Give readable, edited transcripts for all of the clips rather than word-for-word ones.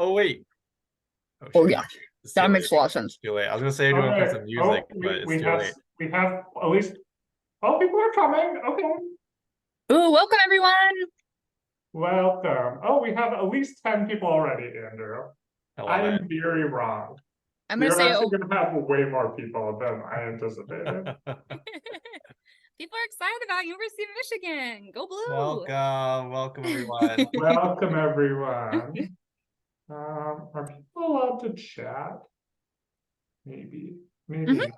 Oh wait. Oh Oh shoot. yeah, It's too that late. makes a lot of sense. Too late. I was gonna say All do play right. some music, Oh, but we it's we too have late. we have at least people are coming. Okay. Ooh, welcome everyone. Welcome. Oh, we have at least 10 people already, Andrew. I love I it. am very wrong. I'm We gonna are say, actually oh, going to have way more people than I anticipated. people are excited about University of Michigan. Go blue. Welcome everyone. Welcome, everyone. Are people allowed to chat? Maybe. Maybe Mm-hmm. not.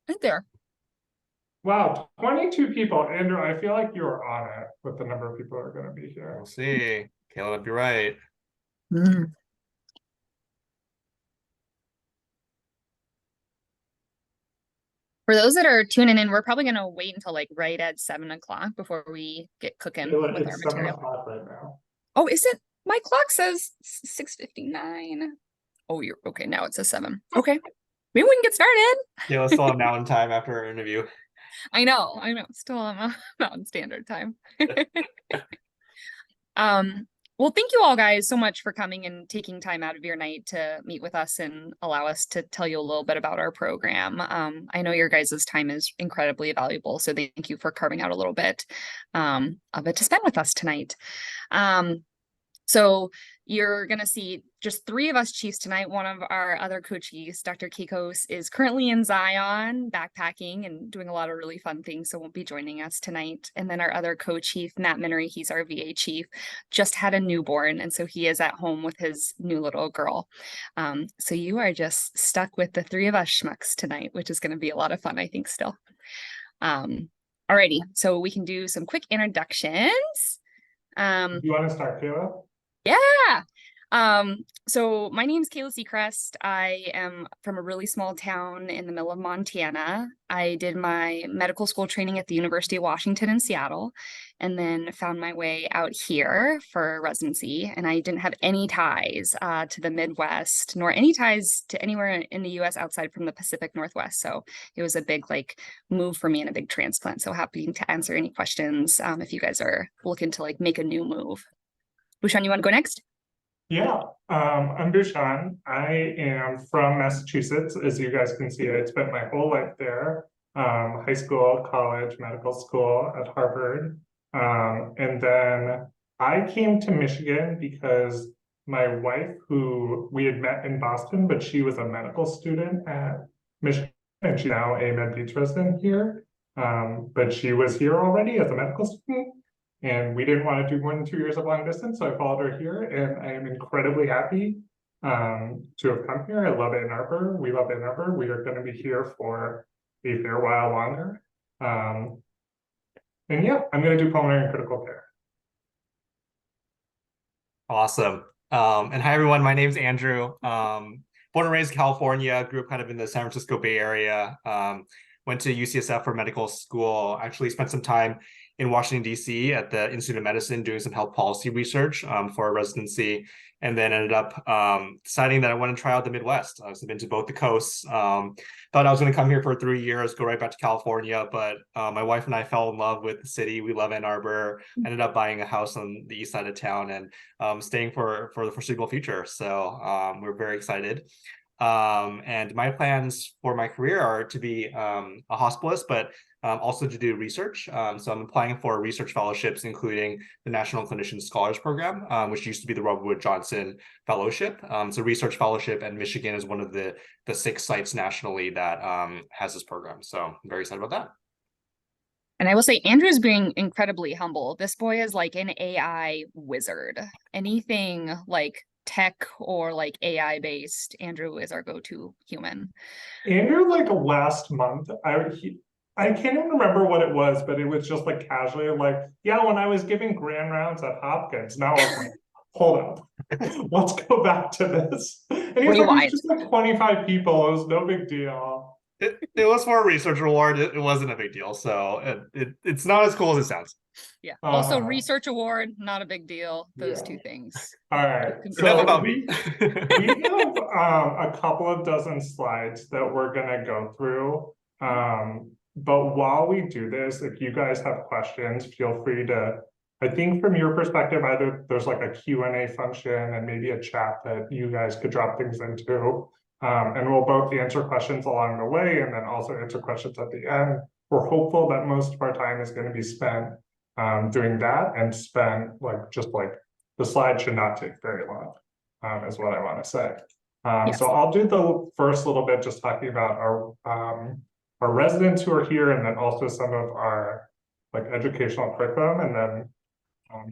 Right there. Wow, 22 people. Andrew, I feel like you're on it with the number of people who are going to be We'll here. see. Caleb, you're right. Mm. For those that are tuning in, we're probably gonna wait until like right at 7 o'clock before we get cooking with our It's 7 material. o'clock right now. Oh, is it? My clock says 6:59. Oh, you're okay. Now it says 7. Okay. Maybe we can get started. Caleb's still on mountain time after our interview. I know. Still on Mountain Standard Time. Um, well, thank you all guys so much for coming and taking time out of your night to meet with us and allow us to tell you a little bit about our program. I know your guys' time is incredibly valuable, so thank you for carving out a little bit of it to spend with us tonight. So you're going to see just 3 of us chiefs tonight. One of our other co-chiefs, Dr. Kikos, is currently in Zion backpacking and doing a lot of really fun things, so won't be joining us tonight. And then our other co-chief, Matt Minery, he's our VA chief, just had a newborn, and so he is at home with his new little girl. So you are just stuck with the 3 of us schmucks tonight, which is going to be a lot of fun, I think, still. Alrighty, so we can do some quick introductions. You want to start, Kayla? Yeah. So my name's Kayla Seacrest. I am from a really small town in the middle of Montana. I did my medical school training at the University of Washington in Seattle, and then found my way out here for residency. And I didn't have any ties to the Midwest, nor any ties to anywhere in the US outside from the Pacific Northwest. So it was a big move for me and a big transplant. So happy to answer any questions if you guys are looking to make a new move. Bhushan, you want to go next? Yeah, I'm Dushan. I am from Massachusetts. As you guys can see, I spent my whole life there, high school, college, medical school at Harvard. And then I came to Michigan because my wife, who we had met in Boston, but she was a medical student at Michigan, and she's now a Med Beach resident here. But she was here already as a medical student, and we didn't want to do more than 2 years of long distance, so I followed her here, and I am incredibly happy to have come here. I love Ann Arbor. We love Ann Arbor. We are going to be here for a fair while longer. And yeah, I'm going to do pulmonary and critical care. Awesome. And hi everyone, my name's Andrew. Born and raised in California, grew up kind of in the San Francisco Bay Area. Went to UCSF for medical school. Actually spent some time in Washington, D.C. at the Institute of Medicine doing some health policy research for a residency, and then ended up deciding that I want to try out the Midwest. I've been to both the coasts. Thought I was going to come here for 3 years, go right back to California, but my wife and I fell in love with the city. We love Ann Arbor. Ended up buying a house on the east side of town and staying for the foreseeable future. So we're very excited. And my plans for my career are to be a hospitalist, but also to do research. So I'm applying for research fellowships, including the National Clinician Scholars Program, which used to be the Robert Wood Johnson Fellowship. It's a research fellowship, and Michigan is one of the 6 sites nationally that has this program. So I'm very excited about that. And I will say, Andrew's being incredibly humble. This boy is like an AI wizard. Anything like tech or AI based, Andrew is our go-to human. Andrew, like last month, I can't even remember what it was, but it was just like casually like, yeah, when I was giving grand rounds at Hopkins. Now I was like, hold up, let's go back to this. And he's like, it's Rewind. just like 25 people. It was no big deal. It was for a research award. It wasn't a big deal. So it's not as cool as it sounds. Yeah. Also, research award, not a big deal. Those Yeah. 2 things. All right. Enough So about me. we have a couple of dozen slides that we're gonna go through. But while we do this, if you guys have questions, feel free to I think from your perspective, either there's like a Q&A function and maybe a chat that you guys could drop things into. And we'll both answer questions along the way and then also answer questions at the end. We're hopeful that most of our time is going to be spent doing that, and spend just like the slide should not take very long, is what I want to say. Yes. So I'll do the first little bit just talking about our residents who are here, and then also some of our like educational curriculum, and then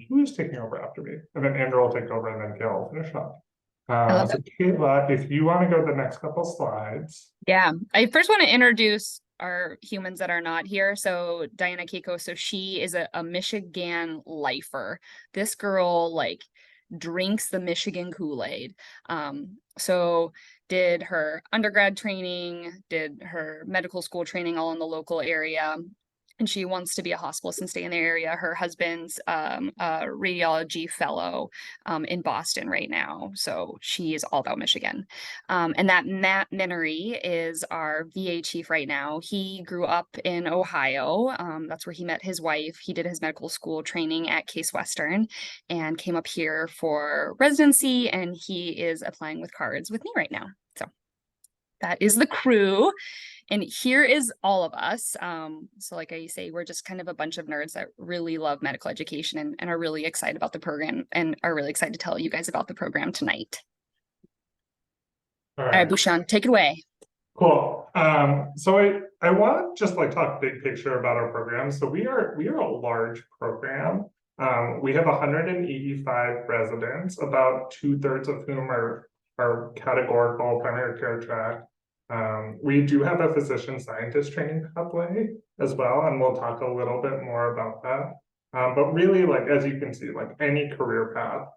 who is taking over after me? And then Andrew will take over, and then Gail will finish up. love So Kayla, if you want to go to the next couple slides. Yeah, I first want to introduce our humans that are not here. So Diana Keiko, so she is a Michigan lifer. This girl like drinks the Michigan Kool-Aid. So did her undergrad training, did her medical school training all in the local area. And she wants to be a hospitalist and stay in the area. Her husband's a radiology fellow in Boston right now. So she is all about Michigan. And that Matt Minery is our VA chief right now. He grew up in Ohio. That's where he met his wife. He did his medical school training at Case Western and came up here for residency. And he is applying with cards with me right now. So that is the crew. And here is all of us. So like I say, we're just kind of a bunch of nerds that really love medical education and are really excited about the program and are really excited to tell you guys about the program tonight. All right, Bhushan, take it away. Cool. So I want to just like talk big picture about our program. So we are a large program. We have 185 residents, about 2/3 of whom are categorical primary care track. We do have a physician scientist training pathway as well, and we'll talk a little bit more about that. But really, like as you can see, like any career path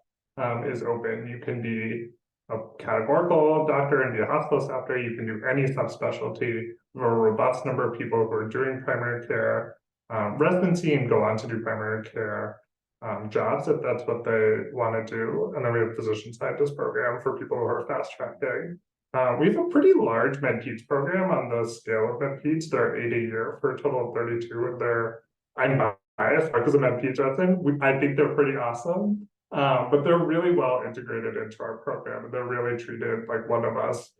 is open. You can be a categorical doctor and be a hospitalist after. You can do any subspecialty. We have a robust number of people who are doing primary care residency and go on to do primary care jobs if that's what they want to do. And then we have a physician scientist program for people who are fast tracking. We have a pretty large med-peds program on the scale of med-peds. There are 8 a year for a total of 32. And I'm biased because of med-peds resident. I think they're pretty awesome. But they're really well integrated into our program. And they're really treated like one of us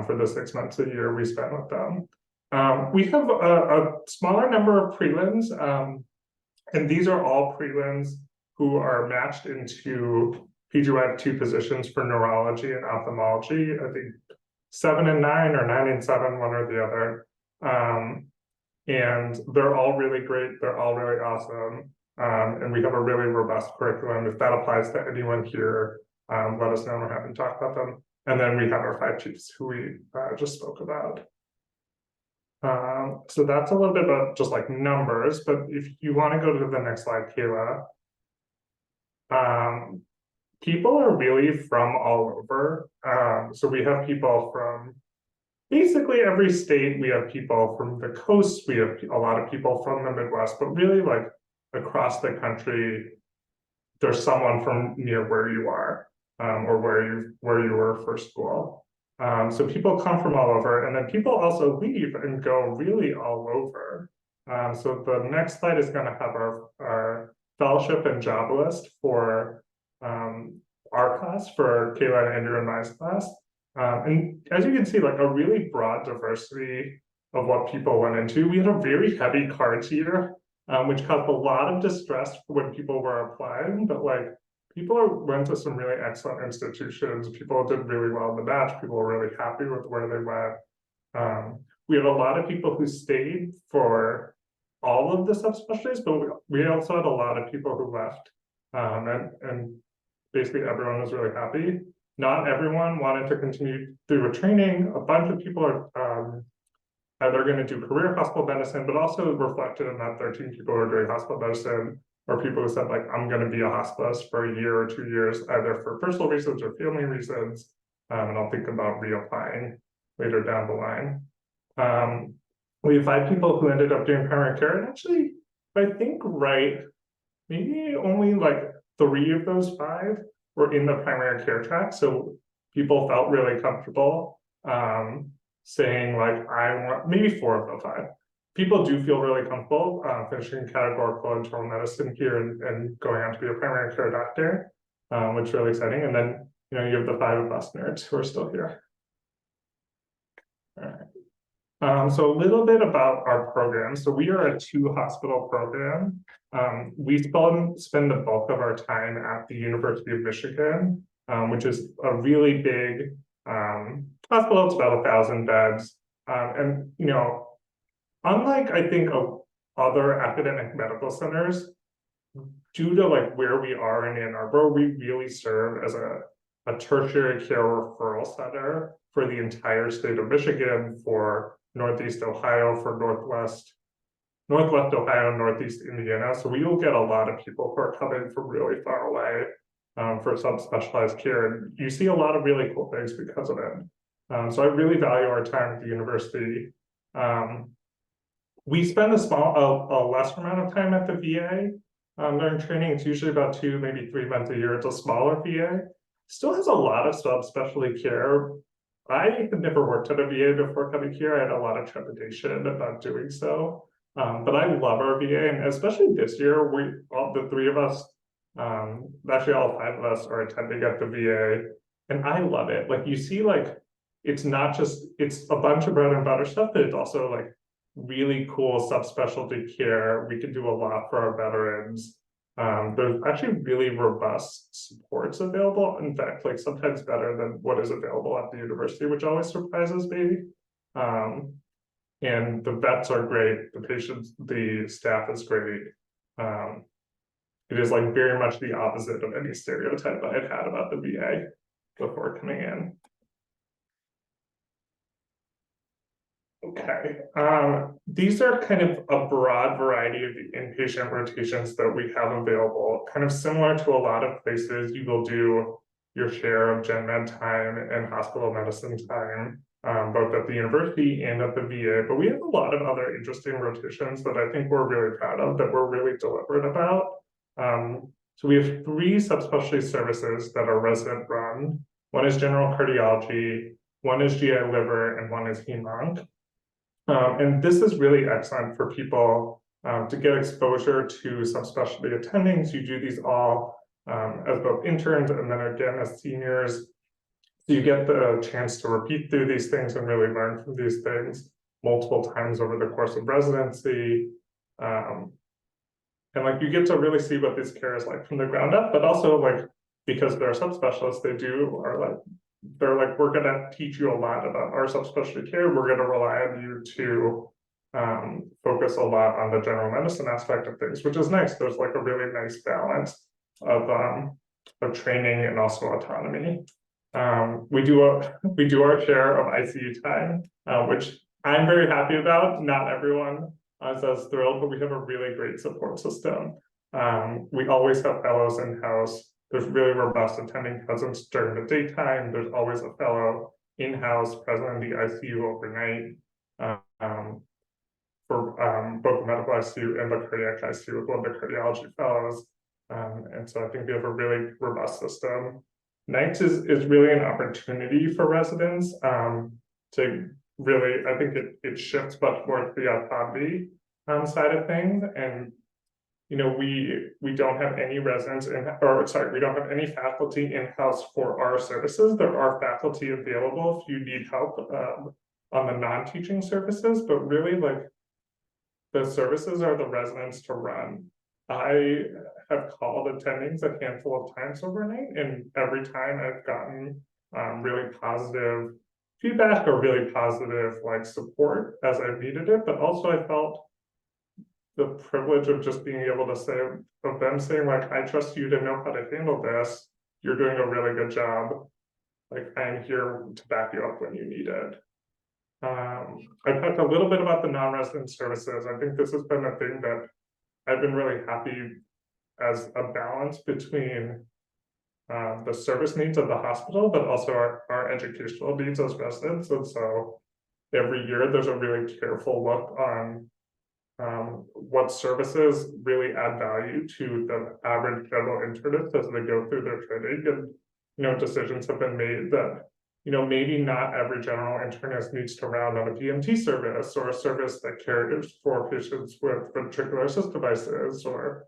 for the 6 months a year we spend with them. We have a smaller number of prelims, and these are all prelims who are matched into PGY2 positions for neurology and ophthalmology. I think 7 and 9 or 9 and 7, one or the other. And they're all really great. They're all really awesome. And we have a really robust curriculum. If that applies to anyone here, let us know. We're happy to talk about them. And then we have our 5 chiefs who we just spoke about. So that's a little bit about just like numbers, but if you want to go to the next slide, Kayla. People are really from all over. So we have people from basically every state. We have people from the coast. We have a lot of people from the Midwest, but really like across the country, there's someone from near where you are, or where you were for school. So people come from all over, and then people also leave and go really all over. So the next slide is going to have our fellowship and job list for our class, for Kayla and Andrew and my class. And as you can see, like a really broad diversity of what people went into. We had a very heavy cards year, which caused a lot of distress when people were applying, but like people went to some really excellent institutions. People did really well in the batch. People were really happy with where they went. We had a lot of people who stayed for all of the subspecialties, but we also had a lot of people who left. And basically everyone was really happy. Not everyone wanted to continue through a training. A bunch of people are either going to do career hospital medicine, but also reflected in that 13 people who are doing hospital medicine, or people who said, like, I'm going to be a hospitalist for a year or 2 years, either for personal reasons or family reasons. And I'll think about reapplying later down the line. We have 5 people who ended up doing primary care. And actually, I think, maybe only like 3 of those 5 were in the primary care track. So people felt really comfortable saying, like, I want, maybe 4 of the 5 people do feel really comfortable finishing categorical internal medicine here and going on to be a primary care doctor, which is really exciting. And then, you know, you have the 5 of us nerds who are still here. All right. So a little bit about our program. So we are a 2-hospital program. We spend the bulk of our time at the University of Michigan, which is a really big hospital. It's about 1,000 beds. And, you know, unlike, I think, of other academic medical centers, due to like where we are in Ann Arbor, we really serve as a tertiary care referral center for the entire state of Michigan, for Northeast Ohio, for Northwest Ohio, Northeast Indiana. So we will get a lot of people who are coming from really far away for subspecialized care. And you see a lot of really cool things because of it. So I really value our time at the university. We spend a lesser amount of time at the VA during training. It's usually about 2, maybe 3 months a year. It's a smaller VA. Still has a lot of subspecialty care. I had never worked at a VA before coming here. I had a lot of trepidation about doing so. But I love our VA, and especially this year, the 3 of us, actually all 5 of us are attending at the VA, and I love it. Like, you see, like, it's not just, it's a bunch of bread and butter stuff, but it's also like really cool subspecialty care. We can do a lot for our veterans. There's actually really robust supports available. In fact, like sometimes better than what is available at the university, which always surprises me. And the vets are great. The patients, the staff is great. It is like very much the opposite of any stereotype I had had about the VA before coming in. Okay, these are kind of a broad variety of the inpatient rotations that we have available, kind of similar to a lot of places. You will do your share of gen med time and hospital medicine time, both at the university and at the VA, but we have a lot of other interesting rotations that I think we're really proud of, that we're really deliberate about. So we have 3 subspecialty services that are resident run. One is general cardiology, one is GI liver, and one is hem-onc. And this is really excellent for people to get exposure to subspecialty attendings. You do these all as both interns and then again as seniors. So you get the chance to repeat through these things and really learn from these things multiple times over the course of residency. And like you get to really see what this care is like from the ground up, but also like because they're subspecialists, they're like, we're gonna teach you a lot about our subspecialty care. We're gonna rely on you to focus a lot on the general medicine aspect of things, which is nice. There's like a really nice balance of training and also autonomy. We do our share of ICU time, which I'm very happy about. Not everyone is as thrilled, but we have a really great support system. We always have fellows in-house. There's really robust attending presence during the daytime. There's always a fellow in-house present in the ICU overnight for both the medical ICU and the cardiac ICU with one of the cardiology fellows. And so I think we have a really robust system. Nights is really an opportunity for residents to really, I think it shifts much more to the autonomy side of things. And you know, we don't have any residents we don't have any faculty in-house for our services. There are faculty available if you need help on the non-teaching services, but really like the services are the residents to run. I have called attendings a handful of times overnight, and every time I've gotten really positive feedback or really positive like support as I've needed it, but also I felt the privilege of just being able to say, of them saying like, I trust you to know how to handle this. You're doing a really good job. Like, I'm here to back you up when you need it. I talked a little bit about the non-resident services. I think this has been a thing that I've been really happy as a balance between the service needs of the hospital, but also our educational needs as residents. And so every year there's a really careful look on what services really add value to the average general internist as they go through their training. And you know, decisions have been made that maybe not every general internist needs to round on a PMT service or a service that cares for patients with ventricular assist devices or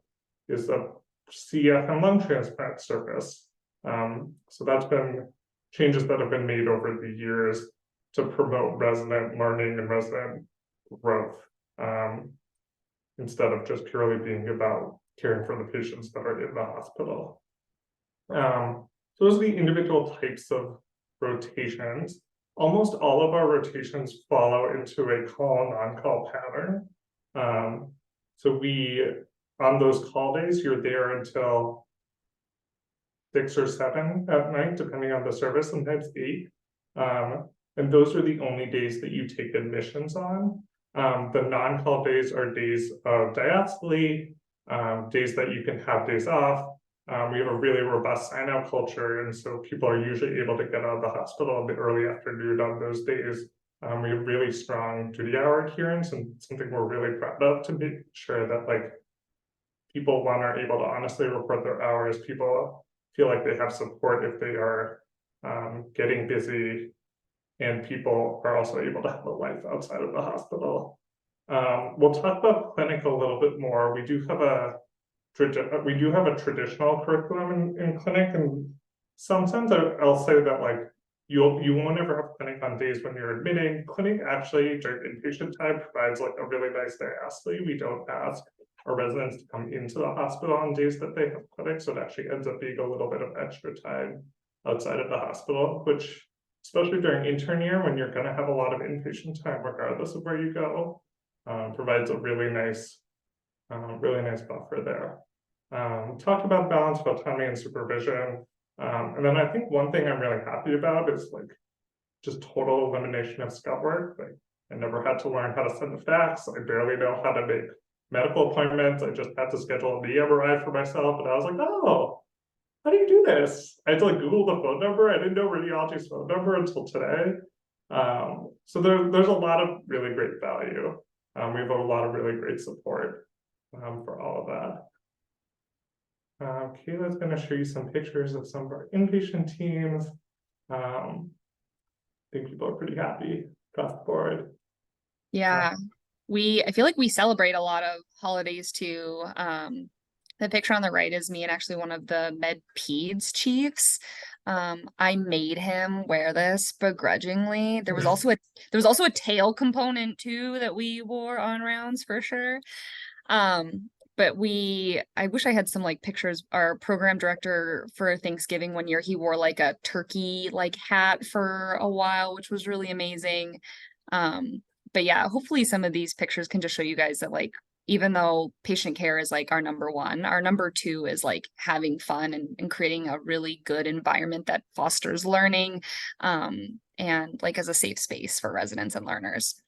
is a CF and lung transplant service. So that's been changes that have been made over the years to promote resident learning and resident growth, instead of just purely being about caring for the patients that are in the hospital. So those are the individual types of rotations. Almost all of our rotations follow into a call non-call pattern. So on those call days, you're there until 6 or 7 at night, depending on the service, sometimes 8. And those are the only days that you take admissions on. The non-call days are days of diastole, days that you can have days off. We have a really robust sign-out culture, and so people are usually able to get out of the hospital in the early afternoon on those days. We have really strong duty hour adherence, and something we're really proud of to make sure that people, one, are able to honestly report their hours. People feel like they have support if they are getting busy, and people are also able to have a life outside of the hospital. We'll talk about clinic a little bit more. We do have a traditional curriculum in clinic, and sometimes I'll say that you won't ever have clinic on days when you're admitting. Clinic actually during inpatient time provides a really nice diastole. We don't ask our residents to come into the hospital on days that they have clinic, so it actually ends up being a little bit of extra time outside of the hospital, which, especially during intern year when you're going to have a lot of inpatient time regardless of where you go, provides a really nice buffer there. Talk about balance of autonomy and supervision. And then I think one thing I'm really happy about is just total elimination of scout work. I never had to learn how to send a fax. I barely know how to make medical appointments. I just had to schedule a MRI for myself, and I was like, oh, how do you do this? I had to Google the phone number. I didn't know radiology's phone number until today. So there's a lot of really great value. We have a lot of really great support for all of that. Kayla's going to show you some pictures of some of our inpatient teams. I think people are pretty happy across the board. Yeah, I feel like we celebrate a lot of holidays too. The picture on the right is me and actually one of the med peds chiefs. I made him wear this begrudgingly. There was also a tail component too that we wore on rounds for sure. But I wish I had some pictures. Our program director for Thanksgiving one year, he wore a turkey hat for a while, which was really amazing. But yeah, hopefully some of these pictures can just show you guys that even though patient care is our number one, our number two is having fun and creating a really good environment that fosters learning, and as a safe space for residents and learners.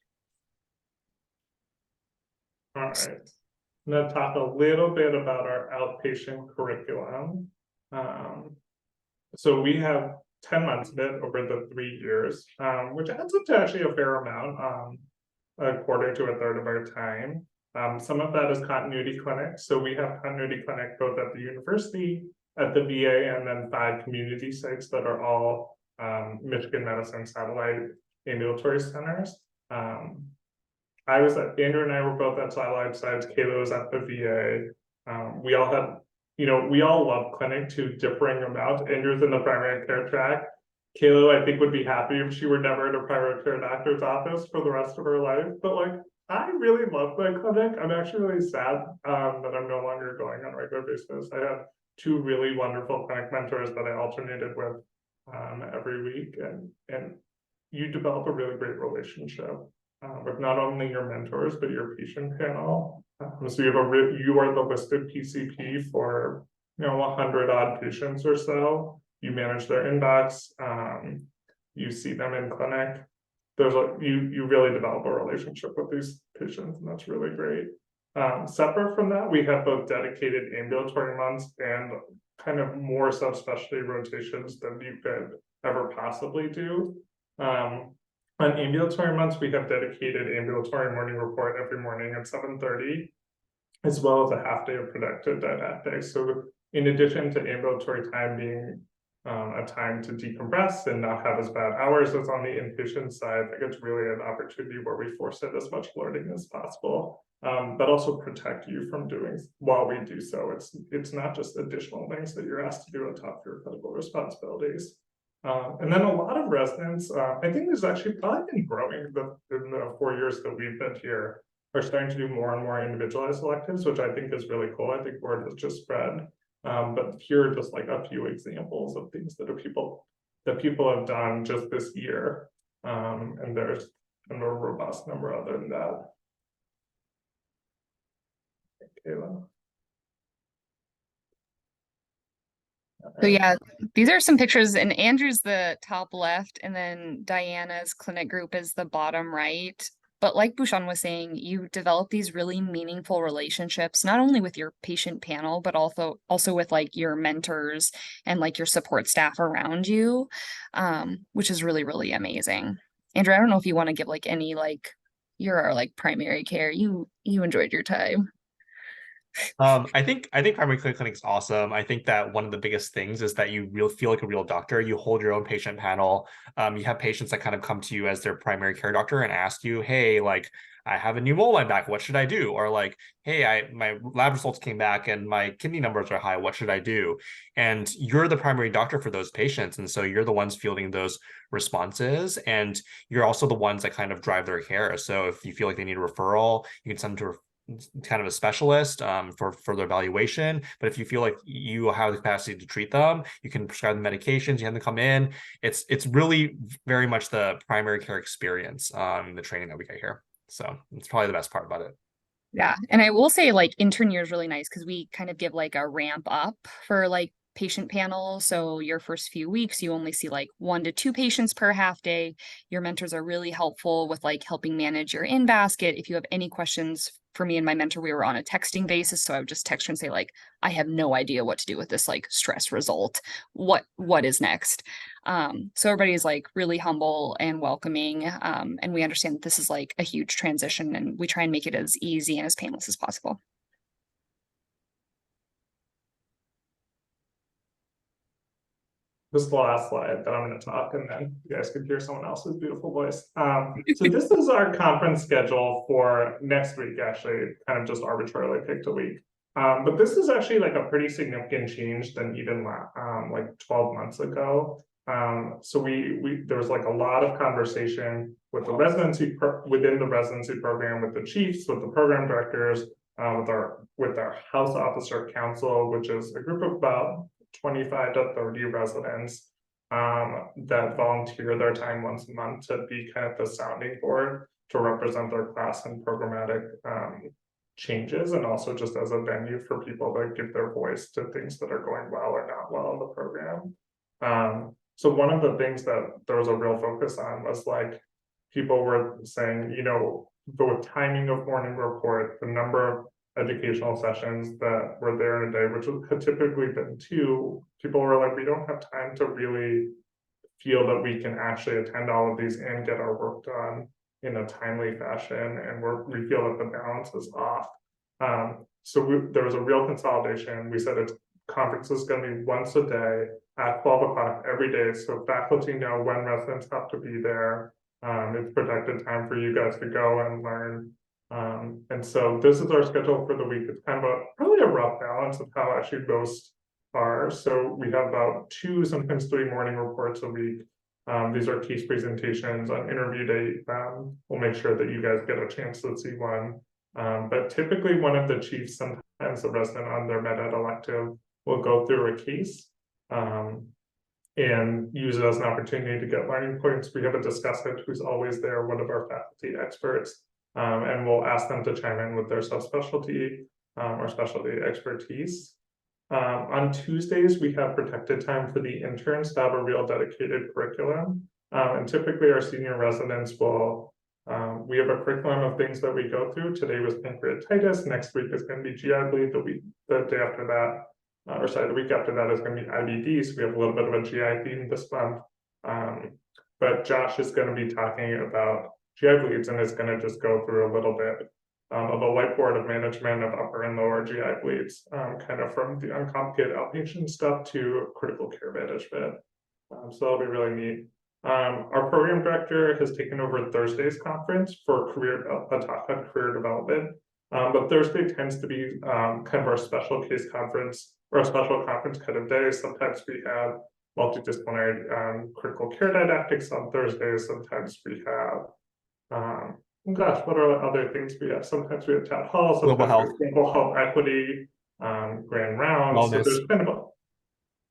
All right. I'm going to talk a little bit about our outpatient curriculum. So we have 10 months of it over the 3 years, which adds up to actually a fair amount, a quarter to a third of our time. Some of that is continuity clinic. So we have continuity clinic both at the university, at the VA, and then 5 community sites that are all Michigan Medicine satellite ambulatory centers. Andrew and I were both at satellite sites. Kayla was at the VA. We all love clinic to differing amounts. Andrew's in the primary care track. Kayla, I think, would be happy if she were never in a primary care doctor's office for the rest of her life. But I really love my clinic. I'm actually really sad that I'm no longer going on a regular basis. I have 2 really wonderful clinic mentors that I alternated with every week, and you develop a really great relationship with not only your mentors but your patient panel. So you are the listed PCP for 100 odd patients or so. You manage their inbox. You see them in clinic. You really develop a relationship with these patients, and that's really great. Separate from that, we have both dedicated ambulatory months and kind of more subspecialty rotations than you could ever possibly do. On ambulatory months, we have dedicated ambulatory morning report every morning at 7:30, as well as a half day of productive didactics. So in addition to ambulatory time being a time to decompress and not have as bad hours as on the inpatient side. I think it's really an opportunity where we force it as much learning as possible, but also protect you from doing while we do so. It's not just additional things that you're asked to do on top of your clinical responsibilities. And then a lot of residents, I think there's actually probably been growing in the 4 years that we've been here, are starting to do more and more individualized electives, which I think is really cool. I think word has just spread. But here are just like a few examples of things that people have done just this year. And there's a more robust number other than that. Kayla. So yeah, these are some pictures, and Andrew's the top left, and then Diana's clinic group is the bottom right. But like Bhushan was saying, you develop these really meaningful relationships, not only with your patient panel, but also with like your mentors and like your support staff around you, which is really, really amazing. Andrew, I don't know if you want to give like any like you're our like primary care. You enjoyed your time. I think primary care clinic is awesome. I think that one of the biggest things is that you feel like a real doctor. You hold your own patient panel. You have patients that kind of come to you as their primary care doctor and ask you, hey, like I have a new mole on my back. What should I do? Or like, hey, my lab results came back and my kidney numbers are high. What should I do? And you're the primary doctor for those patients. And so you're the ones fielding those responses. And you're also the ones that kind of drive their care. So if you feel like they need a referral, you can send them to kind of a specialist for further evaluation. But if you feel like you have the capacity to treat them, you can prescribe the medications, you have them come in. It's really very much the primary care experience, the training that we get here. So it's probably the best part about it. Yeah. And I will say like intern year is really nice because we kind of give like a ramp up for like patient panel. So your first few weeks, you only see like 1 to 2 patients per half day. Your mentors are really helpful with like helping manage your in basket. If you have any questions for me and my mentor, we were on a texting basis. So I would just text her and say like, I have no idea what to do with this like stress result. What is next? So everybody is like really humble and welcoming. And we understand that this is like a huge transition and we try and make it as easy and as painless as possible. This is the last slide that I'm going to talk, and then you guys could hear someone else's beautiful voice. So this is our conference schedule for next week, actually, kind of just arbitrarily picked a week. But this is actually like a pretty significant change than even like 12 months ago. So there was like a lot of conversation with the within the residency program, with the chiefs, with the program directors, with our house officer council, which is a group of about 25 to 30 residents that volunteer their time once a month to be kind of the sounding board to represent their class in programmatic changes, and also just as a venue for people to give their voice to things that are going well or not well in the program. So one of the things that there was a real focus on was like people were saying, you know, the timing of morning report, the number of educational sessions that were there in a day, which had typically been 2, people were like, we don't have time to really feel that we can actually attend all of these and get our work done in a timely fashion, and we feel that the balance is off. So there was a real consolidation. We said it's conference is going to be once a day at 12 o'clock every day, so faculty know when residents have to be there. It's protected time for you guys to go and learn. And so this is our schedule for the week. It's kind of probably a rough balance of how actually most are. So we have about 2, sometimes 3 morning reports a week. These are case presentations on interview date. We'll make sure that you guys get a chance to see one. But typically one of the chiefs, sometimes the resident on their med ed elective, will go through a case and use it as an opportunity to get learning points. We have a discussant who's always there, one of our faculty experts, and we'll ask them to chime in with their subspecialty or specialty expertise. On Tuesdays, we have protected time for the interns to have a real dedicated curriculum. And typically our senior residents will, we have a curriculum of things that we go through. Today was pancreatitis, next week is going to be GI bleed, the day after that, the week after that is going to be IBD. So we have a little bit of a GI theme this month. But Josh is going to be talking about GI bleeds and is going to just go through a little bit of a whiteboard of management of upper and lower GI bleeds, kind of from the uncomplicated outpatient stuff to critical care management. So that'll be really neat. Our program director has taken over Thursday's conference for a talk on career development. But Thursday tends to be kind of our special case conference or a special conference kind of day. Sometimes we have multidisciplinary critical care didactics on Thursdays. Sometimes we have gosh, what are other things we have? Sometimes we have town hall, Global sometimes health. we have global health equity, grand rounds. So Wellness. there's kind of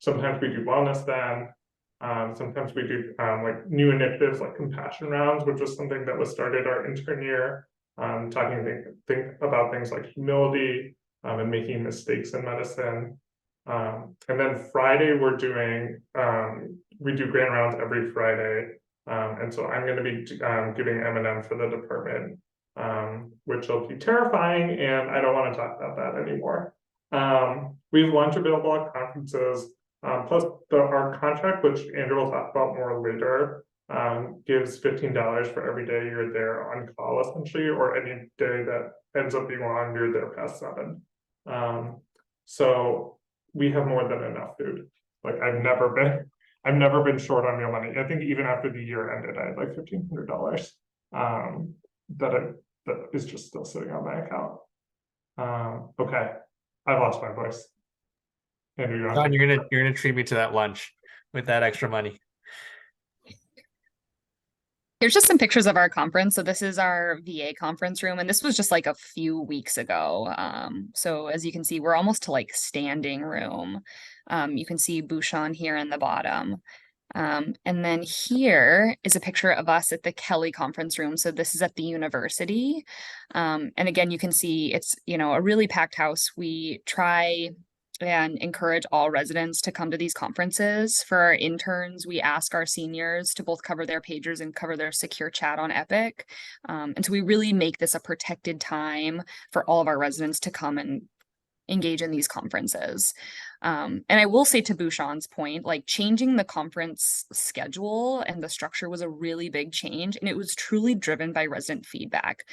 sometimes we do wellness then. Sometimes we do like new initiatives like compassion rounds, which was something that was started our intern year, think about things like humility and making mistakes in medicine. And then Friday we do grand rounds every Friday. And so I'm going to be giving M&M for the department, which will be terrifying, and I don't want to talk about that anymore. We have lunch available at conferences, plus our contract, which Andrew will talk about more later, gives $15 for every day you're there on call, essentially, or any day that ends up being long, you're there past 7. So we have more than enough food. Like I've never been short on meal money. I think even after the year ended, I had like $1,500 that is just still sitting on my account. Okay, I lost my voice. Andrew, John, you're gonna treat me to that lunch with that extra money. Here's just some pictures of our conference. So this is our VA conference room, and this was just like a few weeks ago. So as you can see, we're almost to like standing room. You can see Bouchon here in the bottom. And then here is a picture of us at the Kelly conference room. So this is at the university. And again, you can see it's, a really packed house. We try and encourage all residents to come to these conferences. For our interns, we ask our seniors to both cover their pagers and cover their secure chat on Epic. And so we really make this a protected time for all of our residents to come and engage in these conferences. And I will say, to Bouchon's point, like changing the conference schedule and the structure was a really big change, and it was truly driven by resident feedback.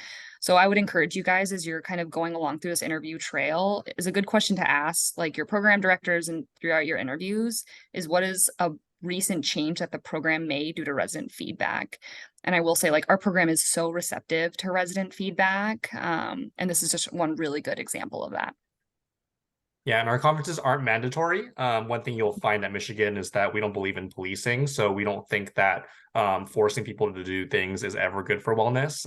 So I would encourage you guys, as you're kind of going along through this interview trail, is a good question to ask like your program directors and throughout your interviews is, what is a recent change that the program made due to resident feedback? And I will say, like, our program is so receptive to resident feedback. And this is just one really good example of that. Yeah, and our conferences aren't mandatory. One thing you'll find at Michigan is that we don't believe in policing. So we don't think that forcing people to do things is ever good for wellness.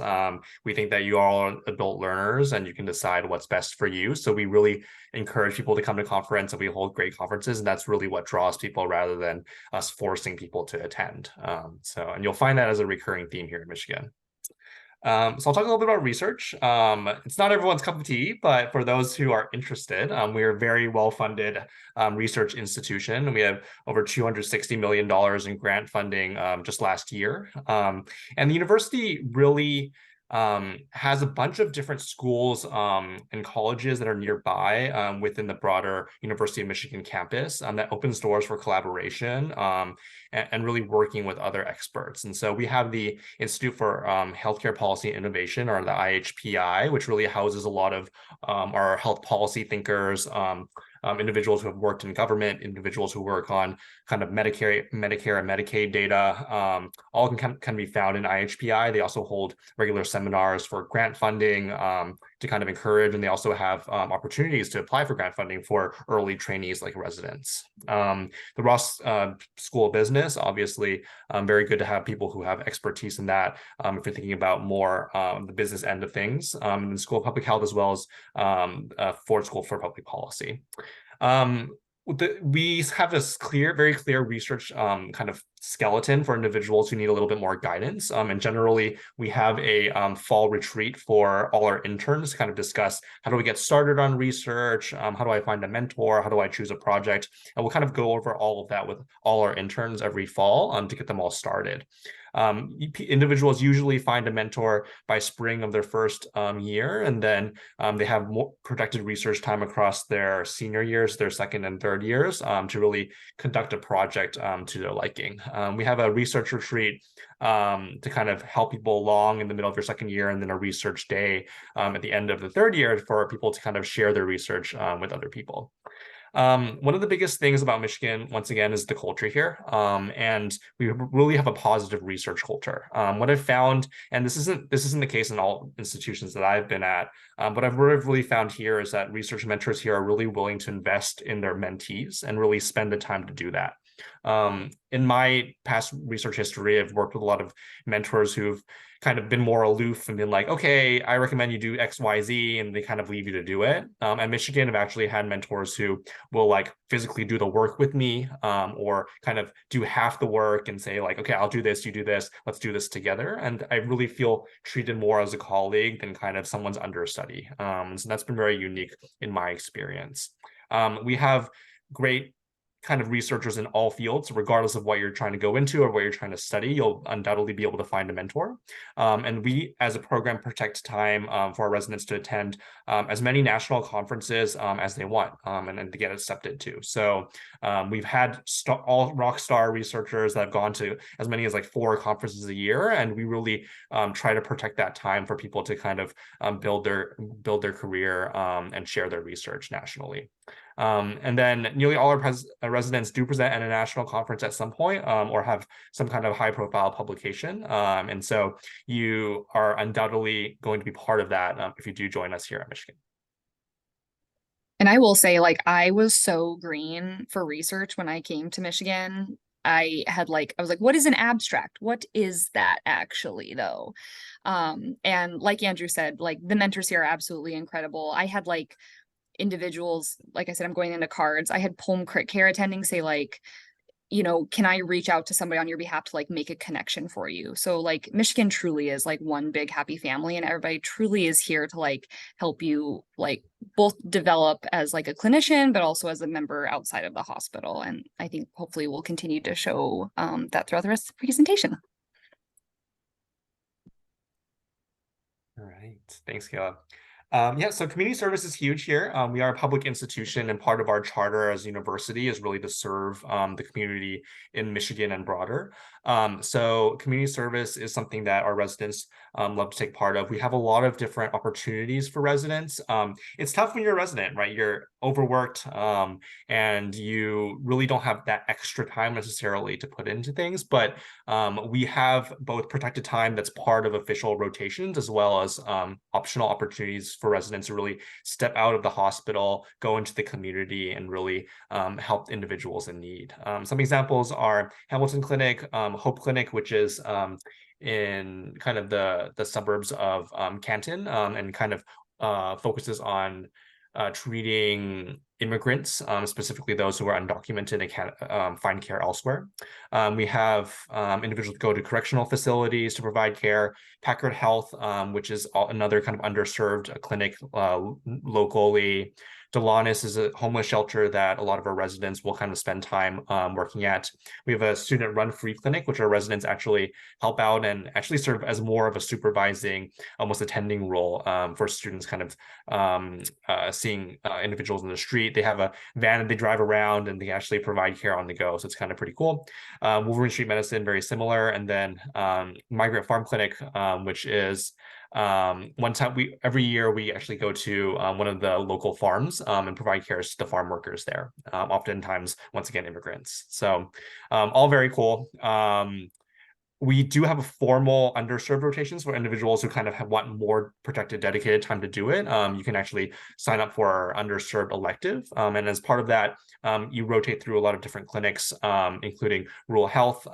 We think that you all are adult learners and you can decide what's best for you. So we really encourage people to come to conference, and we hold great conferences. And that's really what draws people rather than us forcing people to attend. And you'll find that as a recurring theme here in Michigan. So I'll talk a little bit about research. It's not everyone's cup of tea, but for those who are interested, we are a very well-funded research institution. And we have over $260 million in grant funding just last year. And the university really has a bunch of different schools and colleges that are nearby within the broader University of Michigan campus that opens doors for collaboration and really working with other experts. And so we have the Institute for Healthcare Policy and Innovation, or the IHPI, which really houses a lot of our health policy thinkers, individuals who have worked in government, individuals who work on kind of Medicare and Medicaid data, all can be found in IHPI. They also hold regular seminars for grant funding to kind of encourage, and they also have opportunities to apply for grant funding for early trainees like residents. The Ross School of Business, obviously, very good to have people who have expertise in that if you're thinking about more the business end of things, and the School of Public Health, as well as Ford School for Public Policy. We have this very clear research kind of skeleton for individuals who need a little bit more guidance. And generally, we have a fall retreat for all our interns to kind of discuss how do we get started on research, how do I find a mentor, how do I choose a project, and we'll kind of go over all of that with all our interns every fall to get them all started. Individuals usually find a mentor by spring of their first year, and then they have more protected research time across their senior years, their second and third years, to really conduct a project to their liking. We have a research retreat to kind of help people along in the middle of your second year, and then a research day at the end of the third year for people to kind of share their research with other people. One of the biggest things about Michigan, once again, is the culture here. And we really have a positive research culture. What I've found, and this isn't the case in all institutions that I've been at, but I've really found here is that research mentors here are really willing to invest in their mentees and really spend the time to do that. In my past research history, I've worked with a lot of mentors who've kind of been more aloof and been like, okay, I recommend you do X, Y, Z, and they kind of leave you to do it. At Michigan, I've actually had mentors who will like physically do the work with me, or kind of do half the work and say like, okay, I'll do this, you do this, let's do this together. And I really feel treated more as a colleague than kind of someone's understudy. So that's been very unique in my experience. We have great kind of researchers in all fields, regardless of what you're trying to go into or what you're trying to study, you'll undoubtedly be able to find a mentor. And we, as a program, protect time for our residents to attend as many national conferences as they want, and to get accepted to. So we've had all rock star researchers that have gone to as many as like 4 conferences a year, and we really try to protect that time for people to kind of build their career and share their research nationally. And then nearly all our residents do present at a national conference at some point, or have some kind of high profile publication. And so you are undoubtedly going to be part of that if you do join us here at Michigan. And I will say, like, I was so green for research when I came to Michigan. I was like, what is an abstract? What is that actually, though? And like Andrew said, like the mentors here are absolutely incredible. I had like individuals, like I said, I'm going into cards. I had Pulm Crit Care attending say like, you know, can I reach out to somebody on your behalf to like make a connection for you? So like Michigan truly is like one big happy family, and everybody truly is here to like help you like both develop as like a clinician, but also as a member outside of the hospital. And I think hopefully we'll continue to show that throughout the rest of the presentation. All right, thanks, Kayla. Yeah, so community service is huge here. We are a public institution, and part of our charter as a university is really to serve the community in Michigan and broader. So community service is something that our residents love to take part of. We have a lot of different opportunities for residents. It's tough when you're a resident, right? You're overworked, and you really don't have that extra time necessarily to put into things. But we have both protected time that's part of official rotations, as well as optional opportunities for residents to really step out of the hospital, go into the community, and really help individuals in need. Some examples are Hamilton Clinic, Hope Clinic, which is in kind of the suburbs of Canton, and kind of focuses on treating immigrants, specifically those who are undocumented and can't find care elsewhere. We have individuals go to correctional facilities to provide care. Packard Health, which is another kind of underserved clinic locally. Delanis is a homeless shelter that a lot of our residents will kind of spend time working at. We have a student-run free clinic, which our residents actually help out and actually serve as more of a supervising, almost attending role for students kind of seeing individuals in the street. They have a van that they drive around, and they actually provide care on the go. So it's kind of pretty cool. Wolverine Street Medicine, very similar. And then Migrant Farm Clinic, which is one time every year we actually go to one of the local farms and provide care to the farm workers there, oftentimes, once again, immigrants. So all very cool. We do have a formal underserved rotations for individuals who kind of want more protected, dedicated time to do it. You can actually sign up for our underserved elective. And as part of that, you rotate through a lot of different clinics, including rural health,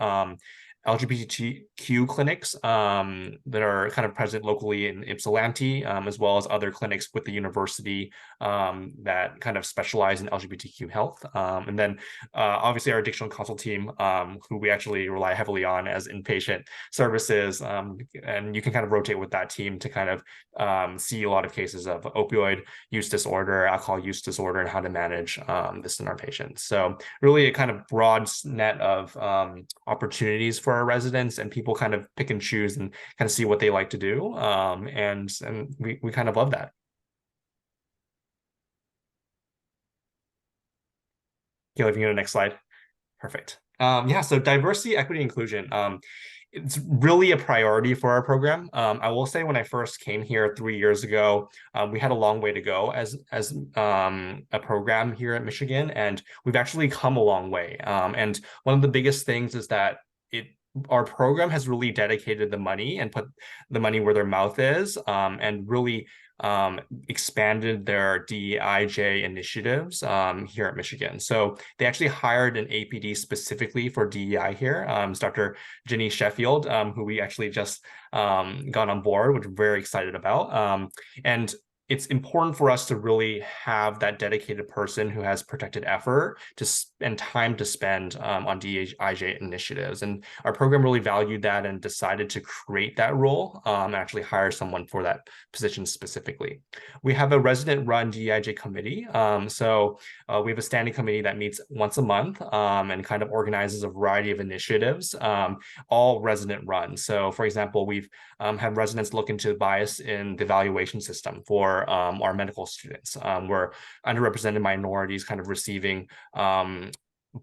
LGBTQ clinics that are kind of present locally in Ypsilanti, as well as other clinics with the university that kind of specialize in LGBTQ health. And then obviously our addiction consult team, who we actually rely heavily on as inpatient services. And you can kind of rotate with that team to kind of see a lot of cases of opioid use disorder, alcohol use disorder, and how to manage this in our patients. So really a kind of broad net of opportunities for our residents, and people kind of pick and choose and kind of see what they like to do. And we kind of love that. Kayla, if you can go to the next slide. Perfect. Yeah, so diversity, equity, inclusion. It's really a priority for our program. I will say when I first came here 3 years ago, we had a long way to go as a program here at Michigan, and we've actually come a long way. And one of the biggest things is that our program has really dedicated the money and put the money where their mouth is, and really expanded their DEIJ initiatives here at Michigan. So they actually hired an APD specifically for DEI here. It's Dr. Jenny Sheffield, who we actually just got on board, which we're very excited about. And it's important for us to really have that dedicated person who has protected effort and time to spend on DEIJ initiatives. And our program really valued that and decided to create that role and actually hire someone for that position specifically. We have a resident-run DEIJ committee. So we have a standing committee that meets once a month and kind of organizes a variety of initiatives, all resident-run. So, for example, we've had residents look into bias in the evaluation system for our medical students, where underrepresented minorities kind of receiving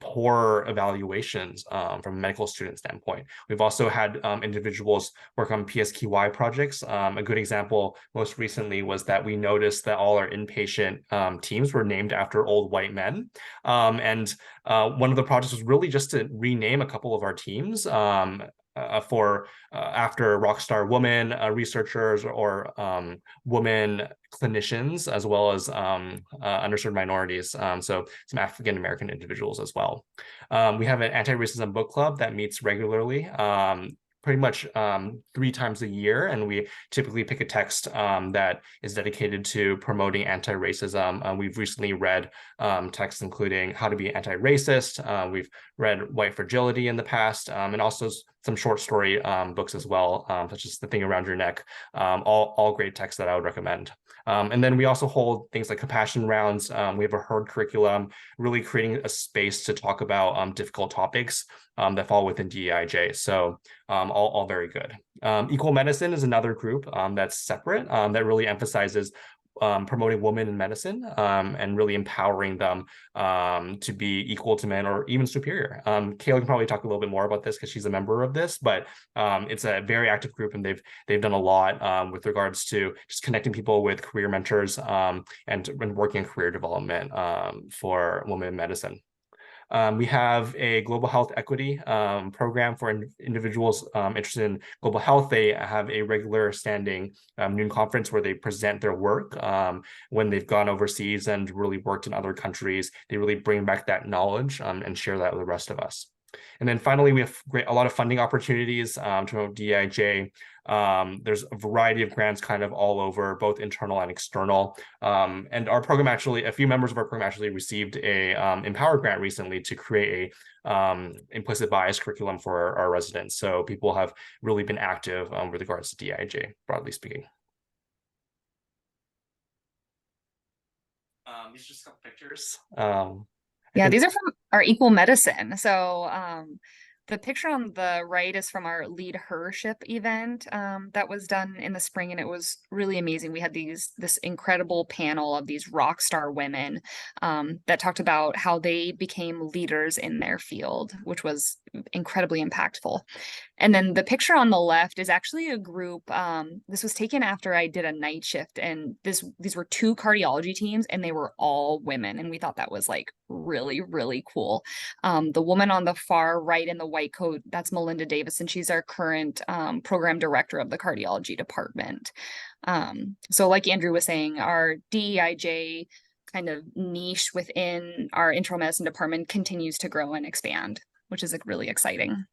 poor evaluations from a medical student standpoint. We've also had individuals work on PSQI projects. A good example most recently was that we noticed that all our inpatient teams were named after old white men. And one of the projects was really just to rename a couple of our teams for after rockstar woman researchers or women clinicians, as well as underserved minorities. So some African American individuals as well. We have an anti-racism book club that meets regularly. Pretty much 3 times a year, and we typically pick a text that is dedicated to promoting anti-racism. We've recently read texts including How to Be Anti-Racist. We've read White Fragility in the past, and also some short story books as well, such as The Thing Around Your Neck. All great texts that I would recommend. And then we also hold things like compassion rounds. We have a herd curriculum, really creating a space to talk about difficult topics that fall within DEIJ. So all very good. Equal Medicine is another group that's separate, that really emphasizes promoting women in medicine and really empowering them to be equal to men or even superior. Kayla can probably talk a little bit more about this because she's a member of this, but it's a very active group, and they've done a lot with regards to just connecting people with career mentors and working in career development for women in medicine. We have a global health equity program for individuals interested in global health. They have a regular standing noon conference where they present their work when they've gone overseas and really worked in other countries. They really bring back that knowledge and share that with the rest of us. And then finally, we have a lot of funding opportunities to promote DEIJ. There's a variety of grants kind of all over, both internal and external. And our program actually, a few members of our program actually received a Empower grant recently to create a implicit bias curriculum for our residents. So people have really been active with regards to DEIJ, broadly speaking. These are just some pictures. Yeah, these are from our Equal Medicine. So the picture on the right is from our Lead Hership event that was done in the spring, and it was really amazing. We had this incredible panel of these rock star women that talked about how they became leaders in their field, which was incredibly impactful. And then the picture on the left is actually a group. This was taken after I did a night shift, and these were 2 cardiology teams, and they were all women, and we thought that was like really, really cool. The woman on the far right in the white coat, that's Melinda Davis, and she's our current program director of the cardiology department. So like Andrew was saying, our DEIJ kind of niche within our internal medicine department continues to grow and expand, which is like really exciting.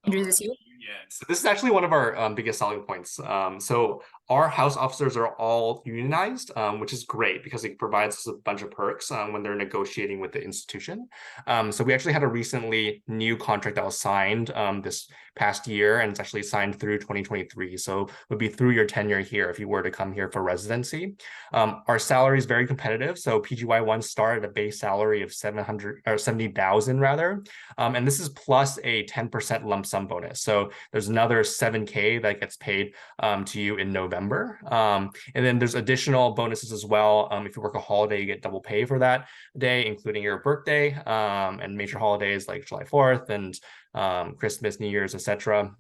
Andrew, is this you? So this is actually one of our biggest selling points. So our house officers are all unionized, which is great because it provides us a bunch of perks when they're negotiating with the institution. So we actually had a recently new contract that was signed this past year, and it's actually signed through 2023. So it would be through your tenure here if you were to come here for residency. Our salary is very competitive. So PGY1 start at a base salary of 70,000 rather. And this is plus a 10% lump sum bonus. So there's another $7K that gets paid to you in November. November. And then there's additional bonuses as well. If you work a holiday, you get double pay for that day, including your birthday, and major holidays like July 4th and Christmas, New Year's, etc.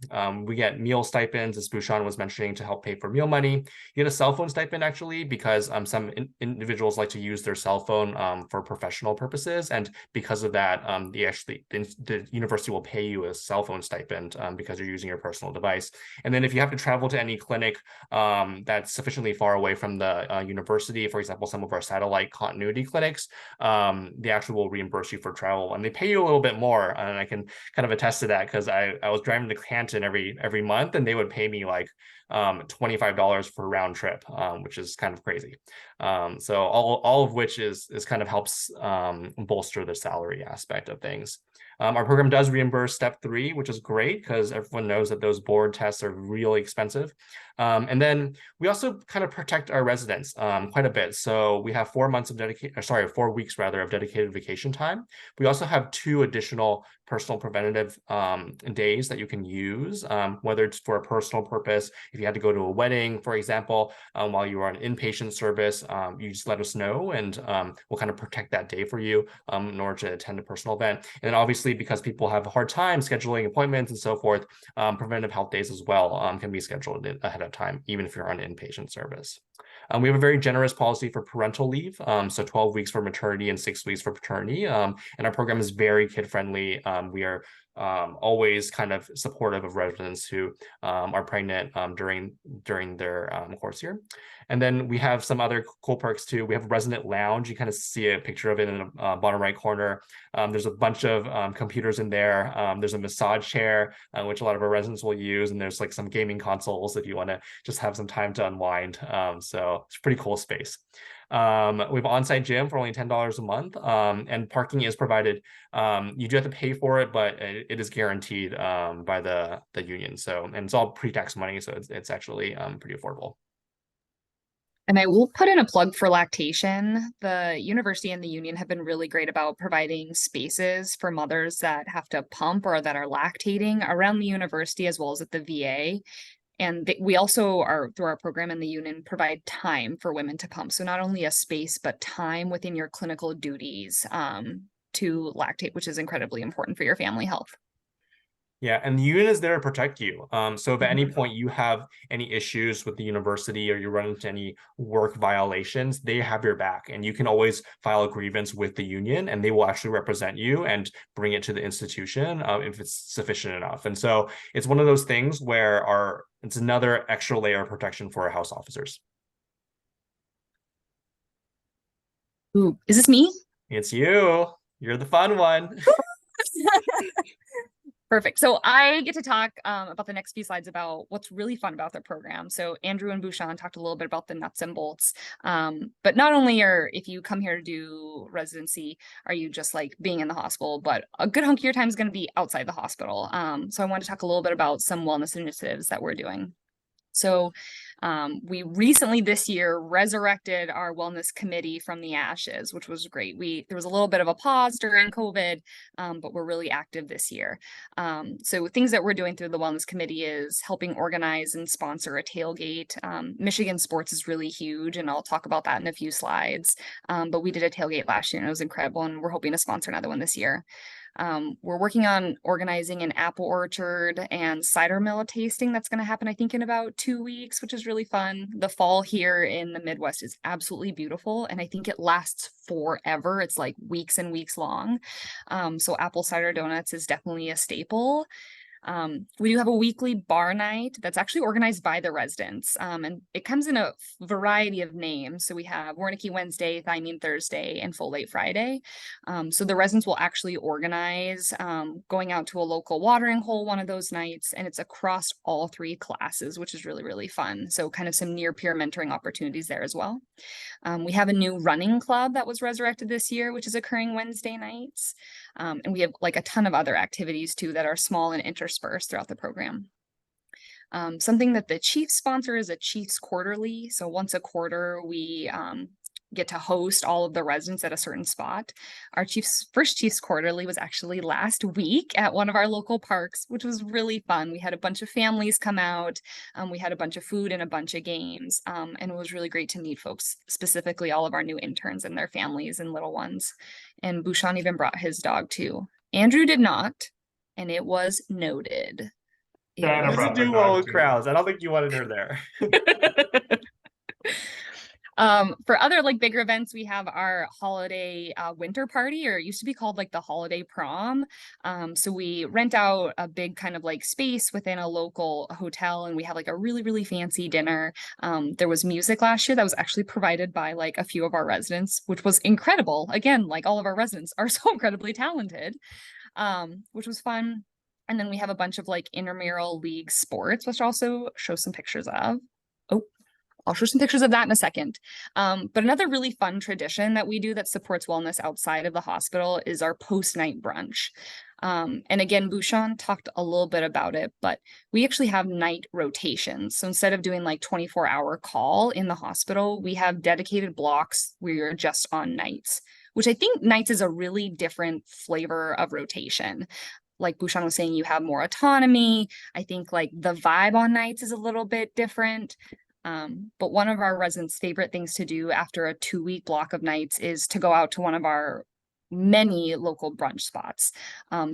We get meal stipends, as Bhushan was mentioning, to help pay for meal money. You get a cell phone stipend, actually, because some individuals like to use their cell phone for professional purposes. And because of that, the university will pay you a cell phone stipend because you're using your personal device. And then if you have to travel to any clinic that's sufficiently far away from the university, for example, some of our satellite continuity clinics, they actually will reimburse you for travel, and they pay you a little bit more. And I can kind of attest to that because I was driving to Canton every month, and they would pay me like $25 for round trip, which is kind of crazy. So all of which is kind of helps bolster the salary aspect of things. Our program does reimburse step 3, which is great because everyone knows that those board tests are really expensive. And then we also kind of protect our residents quite a bit. So we have 4 weeks rather of dedicated vacation time. We also have 2 additional personal preventative days that you can use, whether it's for a personal purpose. If you had to go to a wedding, for example, while you are on inpatient service, you just let us know, and we'll kind of protect that day for you in order to attend a personal event. And then obviously, because people have a hard time scheduling appointments and so forth, preventive health days as well can be scheduled ahead of time, even if you're on inpatient service. We have a very generous policy for parental leave, so 12 weeks for maternity and 6 weeks for paternity. And our program is very kid-friendly. We are always kind of supportive of residents who are pregnant during their course year. And then we have some other cool perks too. We have a resident lounge. You kind of see a picture of it in the bottom right corner. There's a bunch of computers in there. There's a massage chair, which a lot of our residents will use. And there's like some gaming consoles if you want to just have some time to unwind. So it's a pretty cool space. We have an on-site gym for only $10 a month, and parking is provided. You do have to pay for it, but it is guaranteed by the union. So, and it's all pre-tax money, so it's actually pretty affordable. And I will put in a plug for lactation. The university and the union have been really great about providing spaces for mothers that have to pump or that are lactating around the university as well as at the VA. And we also are, through our program in the union, provide time for women to pump. So not only a space, but time within your clinical duties to lactate, which is incredibly important for your family health. Yeah, and the union is there to protect you. So if at any point you have any issues with the university or you run into any work violations, they have your back, and you can always file a grievance with the union, and they will actually represent you and bring it to the institution if it's sufficient enough. And so it's one of those things where it's another extra layer of protection for our house officers. Ooh, is this me? It's you. You're the fun one. Perfect. So I get to talk about the next few slides about what's really fun about the program. So Andrew and Bhushan talked a little bit about the nuts and bolts. But not only if you come here to do residency, are you just like being in the hospital, but a good hunk of your time is going to be outside the hospital. So I want to talk a little bit about some wellness initiatives that we're doing. So we recently this year resurrected our wellness committee from the ashes, which was great. There was a little bit of a pause during COVID, but we're really active this year. So things that we're doing through the wellness committee is helping organize and sponsor a tailgate. Michigan sports is really huge, and I'll talk about that in a few slides. But we did a tailgate last year and it was incredible, and we're hoping to sponsor another one this year. We're working on organizing an apple orchard and cider mill tasting that's going to happen, I think, in about 2 weeks, which is really fun. The fall here in the Midwest is absolutely beautiful, and I think it lasts forever. It's like weeks and weeks long. So apple cider donuts is definitely a staple. We do have a weekly bar night that's actually organized by the residents, and it comes in a variety of names. So we have Wernicke Wednesday, Thymine Thursday, and Folate Friday. So the residents will actually organize going out to a local watering hole one of those nights, and it's across all 3 classes, which is really, really fun. So kind of some near peer mentoring opportunities there as well. We have a new running club that was resurrected this year, which is occurring Wednesday nights. And we have like a ton of other activities too that are small and interspersed throughout the program. Something that the Chiefs sponsor is a Chiefs Quarterly. So once a quarter, we get to host all of the residents at a certain spot. Our first Chiefs Quarterly was actually last week at one of our local parks, which was really fun. We had a bunch of families come out. We had a bunch of food and a bunch of games. And it was really great to meet folks, specifically all of our new interns and their families and little ones. And Bouchon even brought his dog too. Andrew did not, and it was noted. Diana Doesn't brought the do well dog with too. crowds. I don't think you wanted her there. For other like bigger events, we have our holiday winter party, or it used to be called like the holiday prom. So we rent out a big kind of like space within a local hotel, and we have like a really, really fancy dinner. There was music last year that was actually provided by like a few of our residents, which was incredible. Again, like all of our residents are so incredibly talented, which was fun. And then we have a bunch of like intramural league sports, which I'll also show some pictures of. Oh, I'll show some pictures of that in a second. But another really fun tradition that we do that supports wellness outside of the hospital is our post-night brunch. And again, Bouchon talked a little bit about it, but we actually have night rotations. So instead of doing like 24-hour call in the hospital, we have dedicated blocks where you're just on nights, which I think nights is a really different flavor of rotation. Like Bouchon was saying, you have more autonomy. I think like the vibe on nights is a little bit different. But one of our residents' favorite things to do after a 2-week block of nights is to go out to one of our many local brunch spots.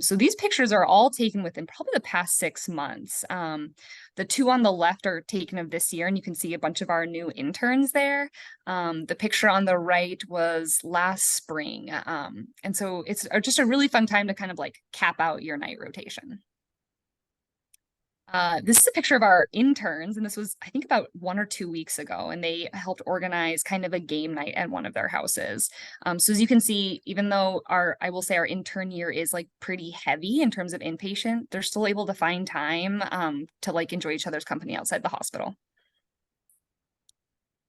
So these pictures are all taken within probably the past 6 months. The two on the left are taken of this year, and you can see a bunch of our new interns there. The picture on the right was last spring. And so it's just a really fun time to kind of like cap out your night rotation. This is a picture of our interns, and this was, I think, about 1 or 2 weeks ago, and they helped organize kind of a game night at one of their houses. So as you can see, even though I will say our intern year is like pretty heavy in terms of inpatient, they're still able to find time to like enjoy each other's company outside the hospital.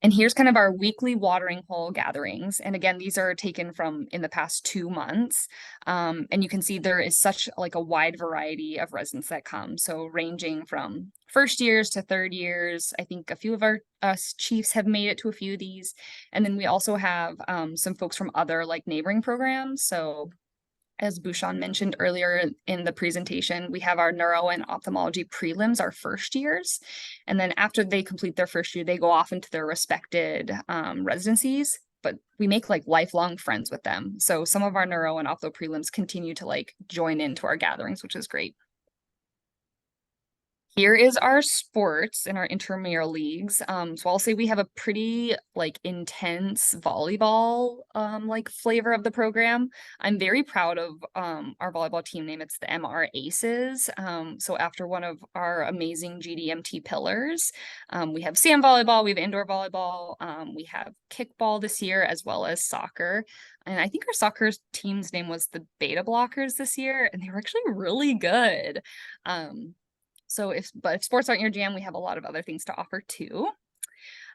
And here's kind of our weekly watering hole gatherings. And again, these are taken from in the past 2 months. And you can see there is such like a wide variety of residents that come. So ranging from first years to third years. I think a few of us chiefs have made it to a few of these. And then we also have some folks from other like neighboring programs. So as Bouchon mentioned earlier in the presentation, we have our neuro and ophthalmology prelims, our first years. And then after they complete their first year, they go off into their respected residencies, but we make like lifelong friends with them. So some of our neuro and ophtho prelims continue to like join into our gatherings, which is great. Here is our sports in our intramural leagues. So I'll say we have a pretty like intense volleyball like flavor of the program. I'm very proud of our volleyball team name. It's the MR Aces. So after one of our amazing GDMT pillars, we have sand volleyball, we have indoor volleyball, we have kickball this year, as well as soccer. And I think our soccer team's name was the Beta Blockers this year, and they were actually really good. So if sports aren't your jam, we have a lot of other things to offer too.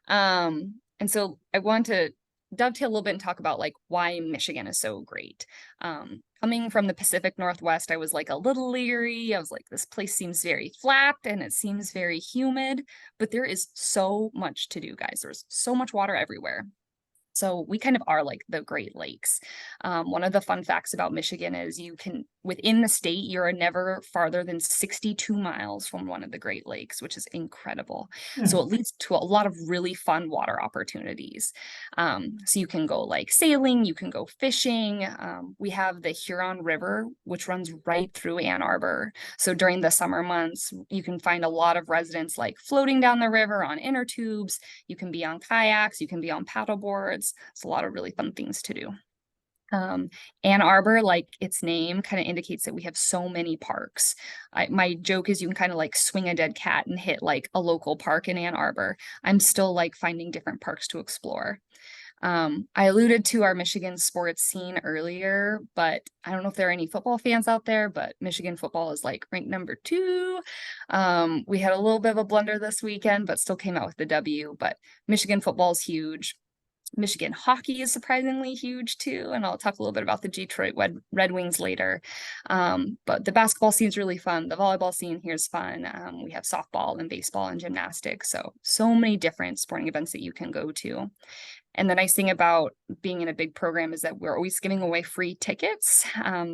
And so I want to dovetail a little bit and talk about like why Michigan is so great. Coming from the Pacific Northwest, I was like a little leery. I was like, this place seems very flat and it seems very humid, but there is so much to do, guys. There's so much water everywhere. So we kind of are like the Great Lakes. One of the fun facts about Michigan is you can, within the state, you're never farther than 62 miles from one of the Great Lakes, which is incredible. So it leads to a lot of really fun water opportunities. So you can go like sailing, you can go fishing. We have the Huron River, which runs right through Ann Arbor. So during the summer months, you can find a lot of residents like floating down the river on inner tubes. You can be on kayaks, you can be on paddle boards. It's a lot of really fun things to do. Ann Arbor, like its name kind of indicates that we have so many parks. My joke is you can kind of like swing a dead cat and hit like a local park in Ann Arbor. I'm still like finding different parks to explore. I alluded to our Michigan sports scene earlier, but I don't know if there are any football fans out there, but Michigan football is like ranked number 2. We had a little bit of a blunder this weekend, but still came out with the W, but Michigan football is huge. Michigan hockey is surprisingly huge too, and I'll talk a little bit about the Detroit Red Wings later. But the basketball scene is really fun. The volleyball scene here is fun. We have softball and baseball and gymnastics, so many different sporting events that you can go to. And the nice thing about being in a big program is that we're always giving away free tickets.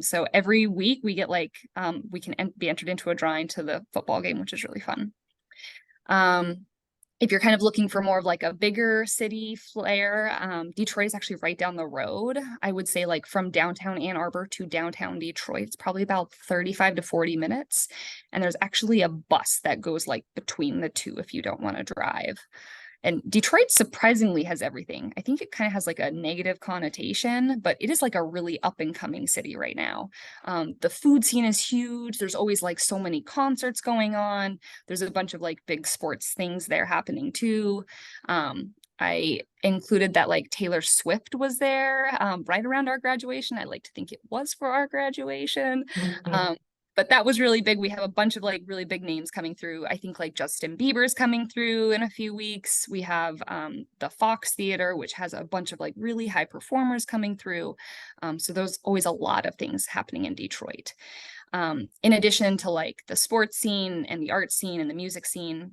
So every week we get we can be entered into a drawing to the football game, which is really fun. If you're kind of looking for more of like a bigger city flair, Detroit is actually right down the road. I would say like from downtown Ann Arbor to downtown Detroit, it's probably about 35 to 40 minutes. And there's actually a bus that goes like between the two if you don't want to drive. And Detroit surprisingly has everything. I think it kind of has like a negative connotation, but it is like a really up and coming city right now. The food scene is huge. There's always like so many concerts going on. There's a bunch of like big sports things there happening too. I included that like Taylor Swift was there right around our graduation. I like to think it was for our graduation. But that was really big. We have a bunch of like really big names coming through. I think like Justin Bieber's coming through in a few weeks. We have the Fox Theater, which has a bunch of like really high performers coming through. So there's always a lot of things happening in Detroit. In addition to like the sports scene and the art scene and the music scene,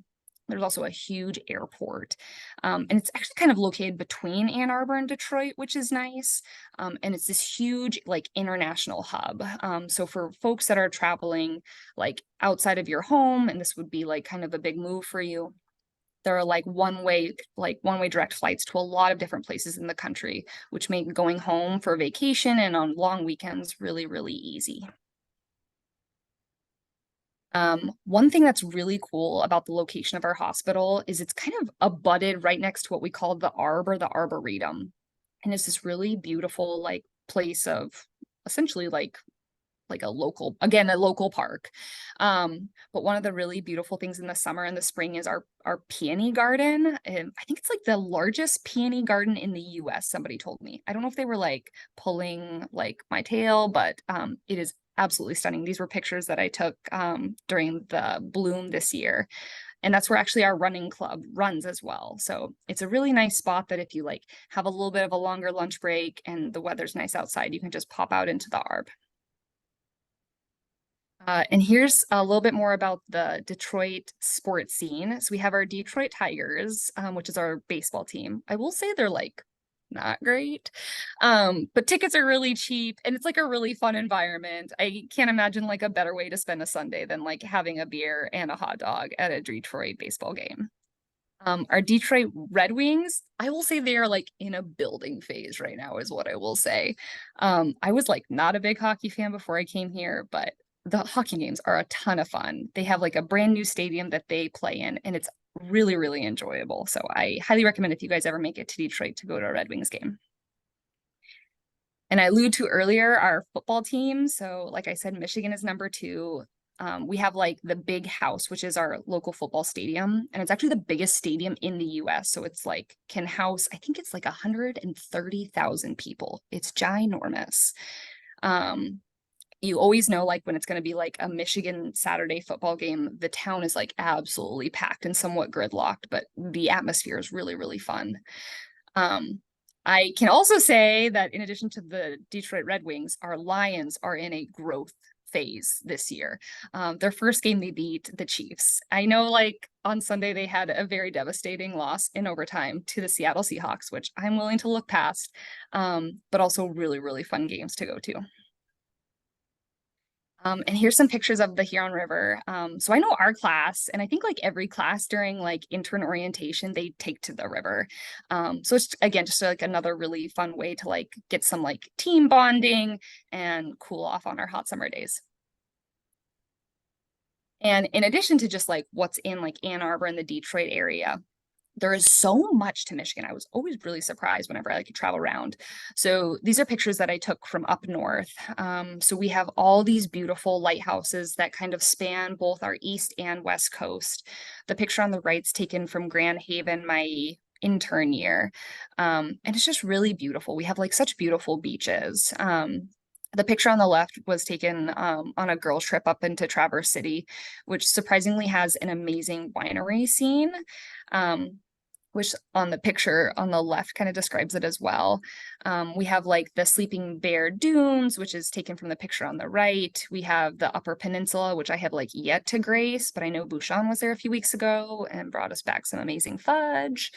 there's also a huge airport. And it's actually kind of located between Ann Arbor and Detroit, which is nice. And it's this huge like international hub. So for folks that are traveling like outside of your home, and this would be like kind of a big move for you, there are like one-way direct flights to a lot of different places in the country, which make going home for vacation and on long weekends really, really easy. One thing that's really cool about the location of our hospital is it's kind of abutted right next to what we call the Arboretum. And it's this really beautiful like place of essentially like a local park. But one of the really beautiful things in the summer and the spring is our peony garden. And I think it's like the largest peony garden in the US, somebody told me. I don't know if they were like pulling like my tail, but it is absolutely stunning. These were pictures that I took during the bloom this year. And that's where actually our running club runs as well. So it's a really nice spot that if you like have a little bit of a longer lunch break and the weather's nice outside, you can just pop out into the Arb. And here's a little bit more about the Detroit sports scene. So we have our Detroit Tigers, which is our baseball team. I will say they're like not great, but tickets are really cheap and it's like a really fun environment. I can't imagine like a better way to spend a Sunday than like having a beer and a hot dog at a Detroit baseball game. Our Detroit Red Wings, I will say they are like in a building phase right now is what I will say. I was like not a big hockey fan before I came here, but the hockey games are a ton of fun. They have like a brand new stadium that they play in and it's really, really enjoyable. So I highly recommend if you guys ever make it to Detroit to go to a Red Wings game. And I alluded to earlier our football team. So like I said, Michigan is number 2. We have like the Big House, which is our local football stadium. And it's actually the biggest stadium in the US. So it's like can house, I think it's like 130,000 people. It's ginormous. You always know like when it's going to be like a Michigan Saturday football game, the town is like absolutely packed and somewhat gridlocked, but the atmosphere is really, really fun. I can also say that in addition to the Detroit Red Wings, our Lions are in a growth phase this year. Their first game, they beat the Chiefs. I know like on Sunday, they had a very devastating loss in overtime to the Seattle Seahawks, which I'm willing to look past, but also really, really fun games to go to. And here's some pictures of the Huron River. So I know our class, and I think like every class during like intern orientation, they take to the river. So it's again, just like another really fun way to like get some like team bonding and cool off on our hot summer days. And in addition to just like what's in like Ann Arbor and the Detroit area, there is so much to Michigan. I was always really surprised whenever I could travel around. So these are pictures that I took from up north. So we have all these beautiful lighthouses that kind of span both our east and west coast. The picture on the right's taken from Grand Haven, my intern year. And it's just really beautiful. We have like such beautiful beaches. The picture on the left was taken on a girls trip up into Traverse City, which surprisingly has an amazing winery scene. which on the picture on the left kind of describes it as well. We have like the Sleeping Bear Dunes, which is taken from the picture on the right. We have the Upper Peninsula, which I have like yet to grace, but I know Bouchon was there a few weeks ago and brought us back some amazing fudge.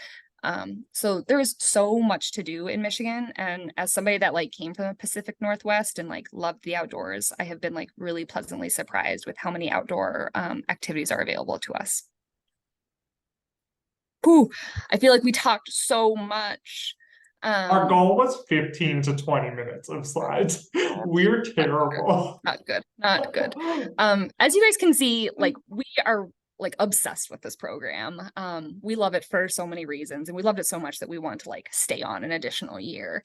So there is so much to do in Michigan. And as somebody that like came from the Pacific Northwest and like loved the outdoors, I have been like really pleasantly surprised with how many outdoor activities are available to us. Ooh, I feel like we talked so much. Our goal was 15 to 20 minutes of slides. We're terrible. Not good, not good. As you guys can see, like we are like obsessed with this program. We love it for so many reasons, and we loved it so much that we want to like stay on an additional year.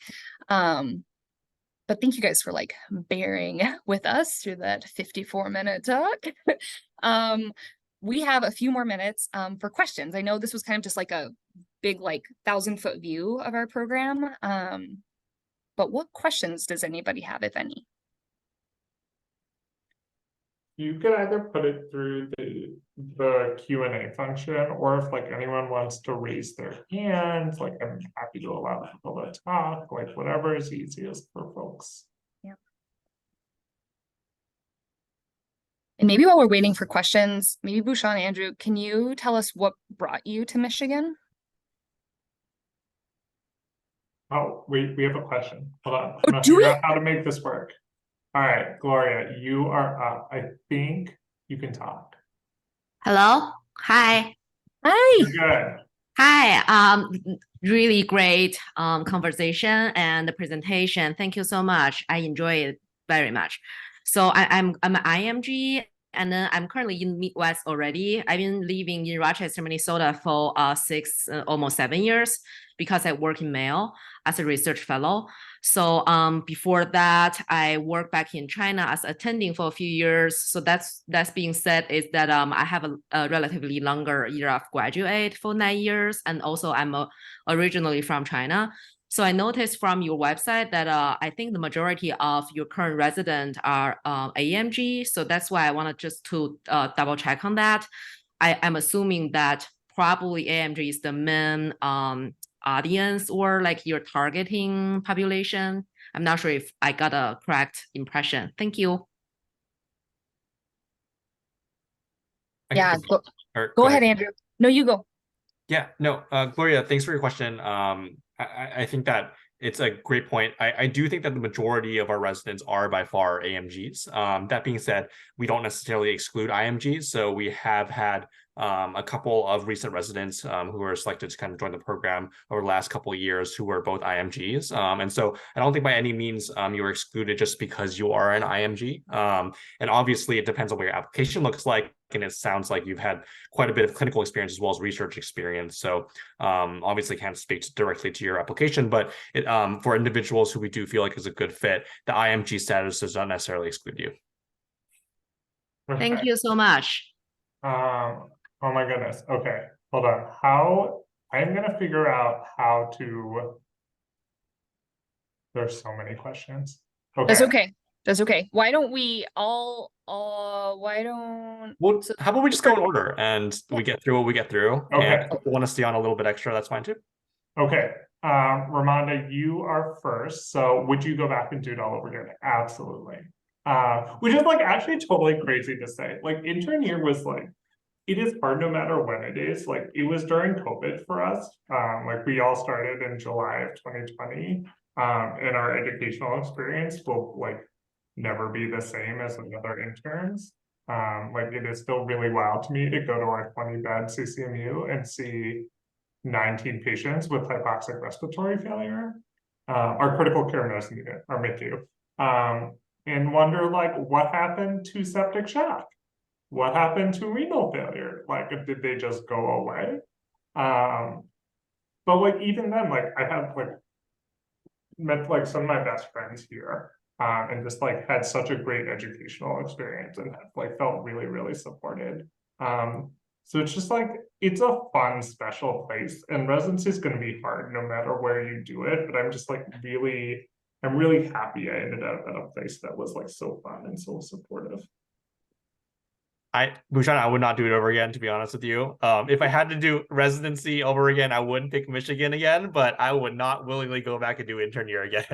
But thank you guys for like bearing with us through that 54-minute talk. We have a few more minutes for questions. I know this was kind of just like a big like 1,000-foot view of our program. But what questions does anybody have, if any? You could either put it through the Q&A function, or if like anyone wants to raise their hands, like I'm happy to allow people to talk, like whatever is easiest for folks. Yeah. And maybe while we're waiting for questions, maybe Bouchon, Andrew, can you tell us what brought you to Michigan? Oh, we have a question. Hold on. I'm Oh, gonna do figure we? out how to make this work. All right, Gloria, you are up. I think you can talk. Hello. Hi. Hi. You're good. Hi. Really great conversation and the presentation. Thank you so much. I enjoy it very much. So I'm an IMG, and then I'm currently in Midwest already. I've been living in Rochester, Minnesota for almost 7 years, because I work in Mayo as a research fellow. So before that, I worked back in China as attending for a few years. So that's being said is that I have a relatively longer year of graduate for 9 years, and also I'm originally from China. So I noticed from your website that I think the majority of your current residents are AMG. So that's why I wanted just to double check on that. I'm assuming that probably AMG is the main audience, or like your targeting population. I'm not sure if I got a correct impression. Thank you. Yeah, Or go ahead, Andrew. No, you go. Yeah, no, Gloria, thanks for your question. I think that it's a great point. I do think that the majority of our residents are by far AMGs. That being said, we don't necessarily exclude IMGs. So we have had a couple of recent residents who were selected to kind of join the program over the last couple of years who were both IMGs. And so I don't think by any means you were excluded just because you are an IMG. And obviously it depends on what your application looks like. And it sounds like you've had quite a bit of clinical experience as well as research experience. So obviously can't speak directly to your application, but it, for individuals who we do feel like is a good fit, the IMG status does not necessarily exclude you. Thank you so much. Oh my goodness. Okay, hold on. I'm gonna figure out how to. There's so many questions. Okay. That's okay. That's okay. Why don't we all Well, how about we just go in order and we get through what we get through. Okay. And if you want to stay on a little bit extra, that's fine too. Okay. Ramonda, you are first. So would you go back and do it all over again? Absolutely. Which is like actually totally crazy to say. Like intern year was like, it is hard no matter when it is. Like it was during COVID for us. Like we all started in July of 2020. And our educational experience will like never be the same as the other interns. Like it is still really wild to me to go to our 20-bed CCMU and see 19 patients with hypoxic respiratory failure, our critical care nursing unit, our MICU, and wonder like what happened to septic shock? What happened to renal failure? Like, did they just go away? But like even then, like I have like met like some of my best friends here, and just like had such a great educational experience and have like felt really, really supported. So it's just like it's a fun, special place, and residency is going to be hard no matter where you do it. But I'm just like I'm really happy I ended up at a place that was like so fun and so supportive. Bhushan, I would not do it over again, to be honest with you. If I had to do residency over again, I wouldn't pick Michigan again, but I would not willingly go back and do intern year again.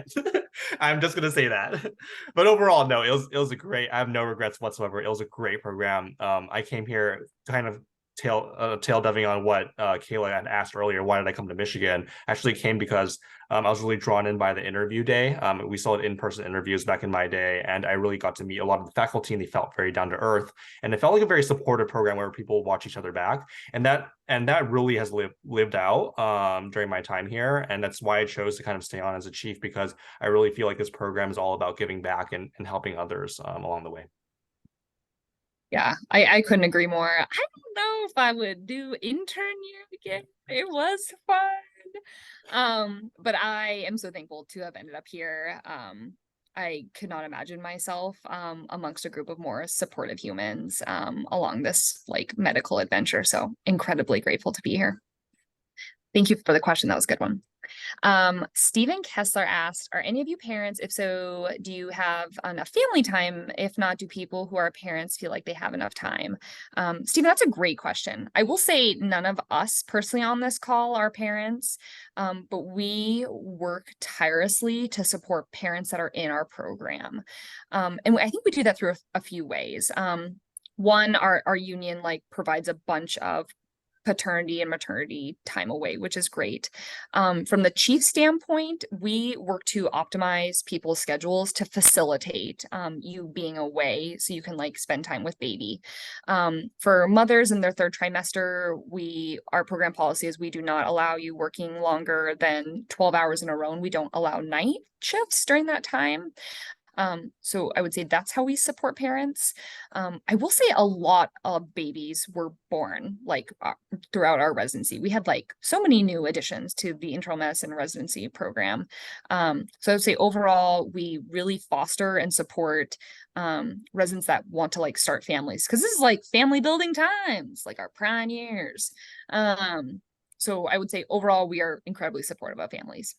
I'm just gonna say that. But overall, no, it was a great. I have no regrets whatsoever. It was a great program. I came here kind of tail diving on what Kayla had asked earlier. Why did I come to Michigan? Actually came because I was really drawn in by the interview day. We saw in-person interviews back in my day, and I really got to meet a lot of the faculty, and they felt very down to earth, and it felt like a very supportive program where people watch each other back, and that really has lived out during my time here, and that's why I chose to kind of stay on as a chief, because I really feel like this program is all about giving back and helping others along the way. Yeah, I couldn't agree more. I don't know if I would do intern year again. It was fun. But I am so thankful to have ended up here. I could not imagine myself amongst a group of more supportive humans along this like medical adventure. So incredibly grateful to be here. Thank you for the question. That was a good one. Stephen Kessler asked, are any of you parents? If so, do you have enough family time? If not, do people who are parents feel like they have enough time? Stephen, that's a great question. I will say none of us personally on this call are parents, but we work tirelessly to support parents that are in our program. And I think we do that through a few ways. One, our union like provides a bunch of paternity and maternity time away, which is great. From the chief standpoint, we work to optimize people's schedules to facilitate you being away so you can like spend time with baby. For mothers in their third trimester, our program policy is we do not allow you working longer than 12 hours in a row, and we don't allow night shifts during that time. So I would say that's how we support parents. I will say a lot of babies were born like throughout our residency. We had like so many new additions to the internal medicine residency program. So I would say overall, we really foster and support residents that want to like start families, because this is like family building times, like our prime years. So I would say overall, we are incredibly supportive of families.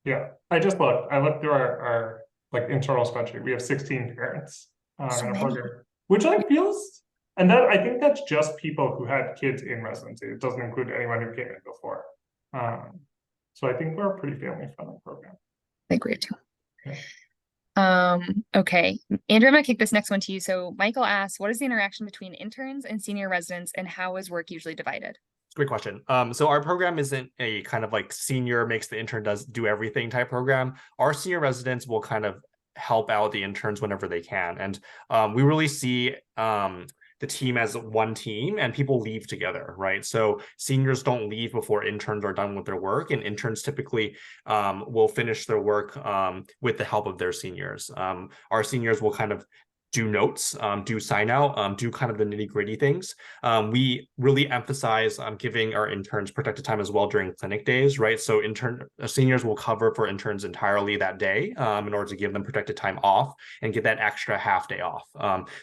Yeah, I looked through our like internal spreadsheet. We have 16 parents So in our many. program, which like feels, and that I think that's just people who had kids in residency. It doesn't include anyone who came in before. So I think we're a pretty family-friendly program. I agree too. Yeah. Okay, Andrew, I'm gonna kick this next one to you. So Michael asks, what is the interaction between interns and senior residents, and how is work usually divided? Great question. So our program isn't a kind of like senior makes the intern do everything type program. Our senior residents will kind of help out the interns whenever they can. And we really see the team as one team, and people leave together, right? So seniors don't leave before interns are done with their work, and interns typically will finish their work with the help of their seniors. Our seniors will kind of do notes, do sign out, do kind of the nitty gritty things. We really emphasize giving our interns protected time as well during clinic days, right? So seniors will cover for interns entirely that day in order to give them protected time off and get that extra half day off.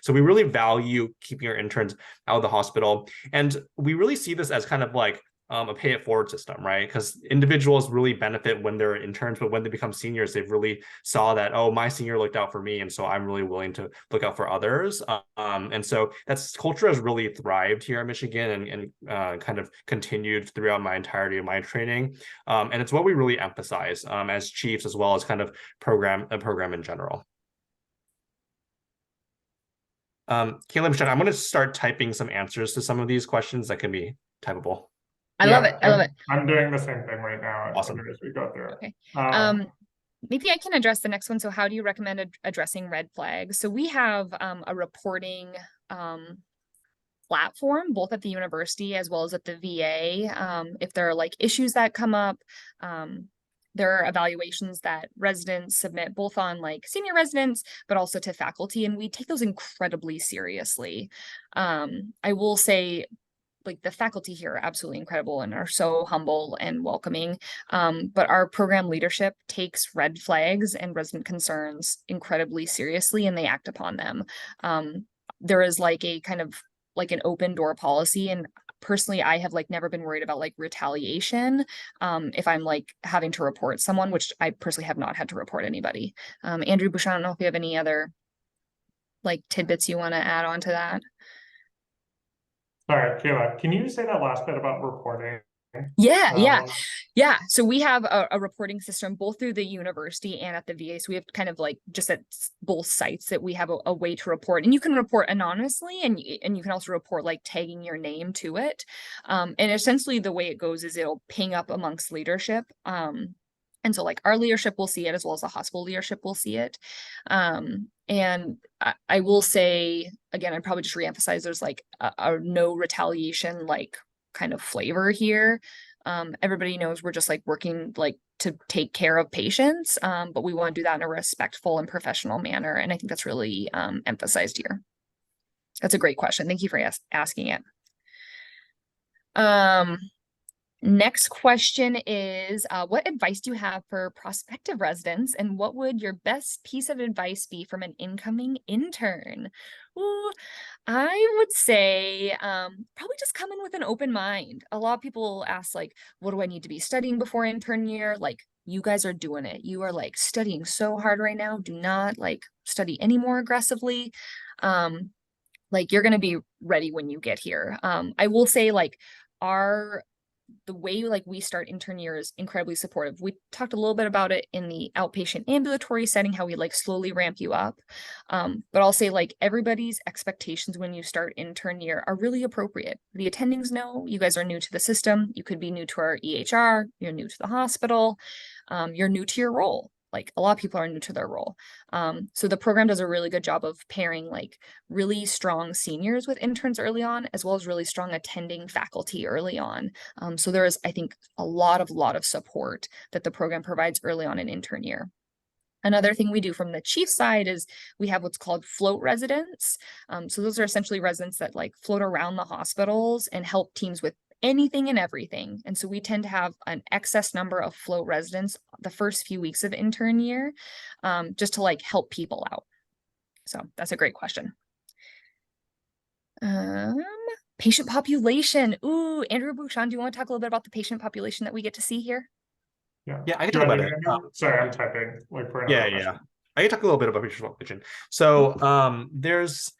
So we really value keeping our interns out of the hospital. And we really see this as kind of like a pay it forward system, right? Because individuals really benefit when they're interns, but when they become seniors, they've really saw that, oh, my senior looked out for me, and so I'm really willing to look out for others. And so that's culture has really thrived here in Michigan and kind of continued throughout my entirety of my training. And it's what we really emphasize as chiefs, as well as kind of program in general. Kayla, I'm going to start typing some answers to some of these questions that can be typable. I love it. I love it. I'm doing the same thing right now. Awesome. As we go through. Okay. Maybe I can address the next one. So how do you recommend addressing red flags? So we have a reporting platform, both at the university as well as at the VA. If there are like issues that come up, there are evaluations that residents submit both on like senior residents, but also to faculty. And we take those incredibly seriously. I will say, like the faculty here are absolutely incredible and are so humble and welcoming. But our program leadership takes red flags and resident concerns incredibly seriously, and they act upon them. There is like a kind of like an open door policy, and personally, I have like never been worried about like retaliation if I'm like having to report someone, which I personally have not had to report anybody. Andrew Bouchon, I don't know if you have any other like tidbits you want to add on to that. Sorry, Kayla, can you say that last bit about reporting? Yeah. So we have a reporting system both through the university and at the VA. So we have kind of like just at both sites that we have a way to report, and you can report anonymously, and you can also report like tagging your name to it. And essentially the way it goes is it'll ping up amongst leadership. And so like our leadership will see it as well as the hospital leadership will see it. And I will say, again, I'd probably just reemphasize there's like a no retaliation like kind of flavor here. Everybody knows we're just like working like to take care of patients, but we want to do that in a respectful and professional manner. And I think that's really emphasized here. That's a great question. Thank you for asking it. Next question is, what advice do you have for prospective residents, and what would your best piece of advice be from an incoming intern? Ooh, I would say probably just come in with an open mind. A lot of people ask like, what do I need to be studying before intern year? Like, you guys are doing it. You are like studying so hard right now. Do not like study any more aggressively. Like you're going to be ready when you get here. I will say like the way like we start intern year is incredibly supportive. We talked a little bit about it in the outpatient ambulatory setting, how we like slowly ramp you up. But I'll say like everybody's expectations when you start intern year are really appropriate. The attendings know you guys are new to the system. You could be new to our EHR, you're new to the hospital, you're new to your role. Like a lot of people are new to their role. So the program does a really good job of pairing like really strong seniors with interns early on, as well as really strong attending faculty early on. So there is, I think, a lot of support that the program provides early on in intern year. Another thing we do from the chief side is we have what's called float residents. So those are essentially residents that like float around the hospitals and help teams with anything and everything. And so we tend to have an excess number of float residents the first few weeks of intern year, just to like help people out. So that's a great question. Patient population. Ooh, Andrew Bouchon, do you want to talk a little bit about the patient population that we get to see here? Yeah, I can Do talk you about want it. to do that? Sorry, I'm typing like for another question. I can talk a little bit about patient population. So there's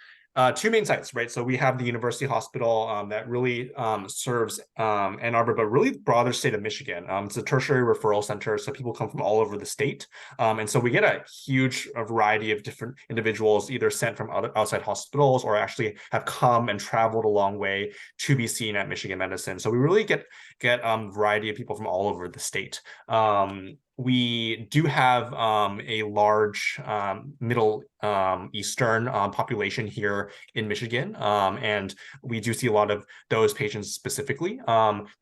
two main sites, right? So we have the University Hospital that really serves Ann Arbor, but really broader state of Michigan. It's a tertiary referral center, so people come from all over the state. And so we get a huge variety of different individuals, either sent from outside hospitals or actually have come and traveled a long way to be seen at Michigan Medicine. So we really get variety of people from all over the state. We do have a large Middle Eastern population here in Michigan, and we do see a lot of those patients specifically.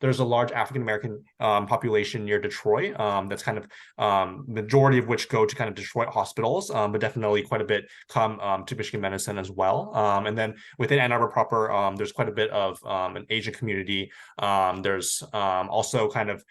There's a large African American population near Detroit that's kind of majority of which go to kind of Detroit hospitals, but definitely quite a bit come to Michigan Medicine as well. And then within Ann Arbor proper, there's quite a bit of an Asian community. There's also kind of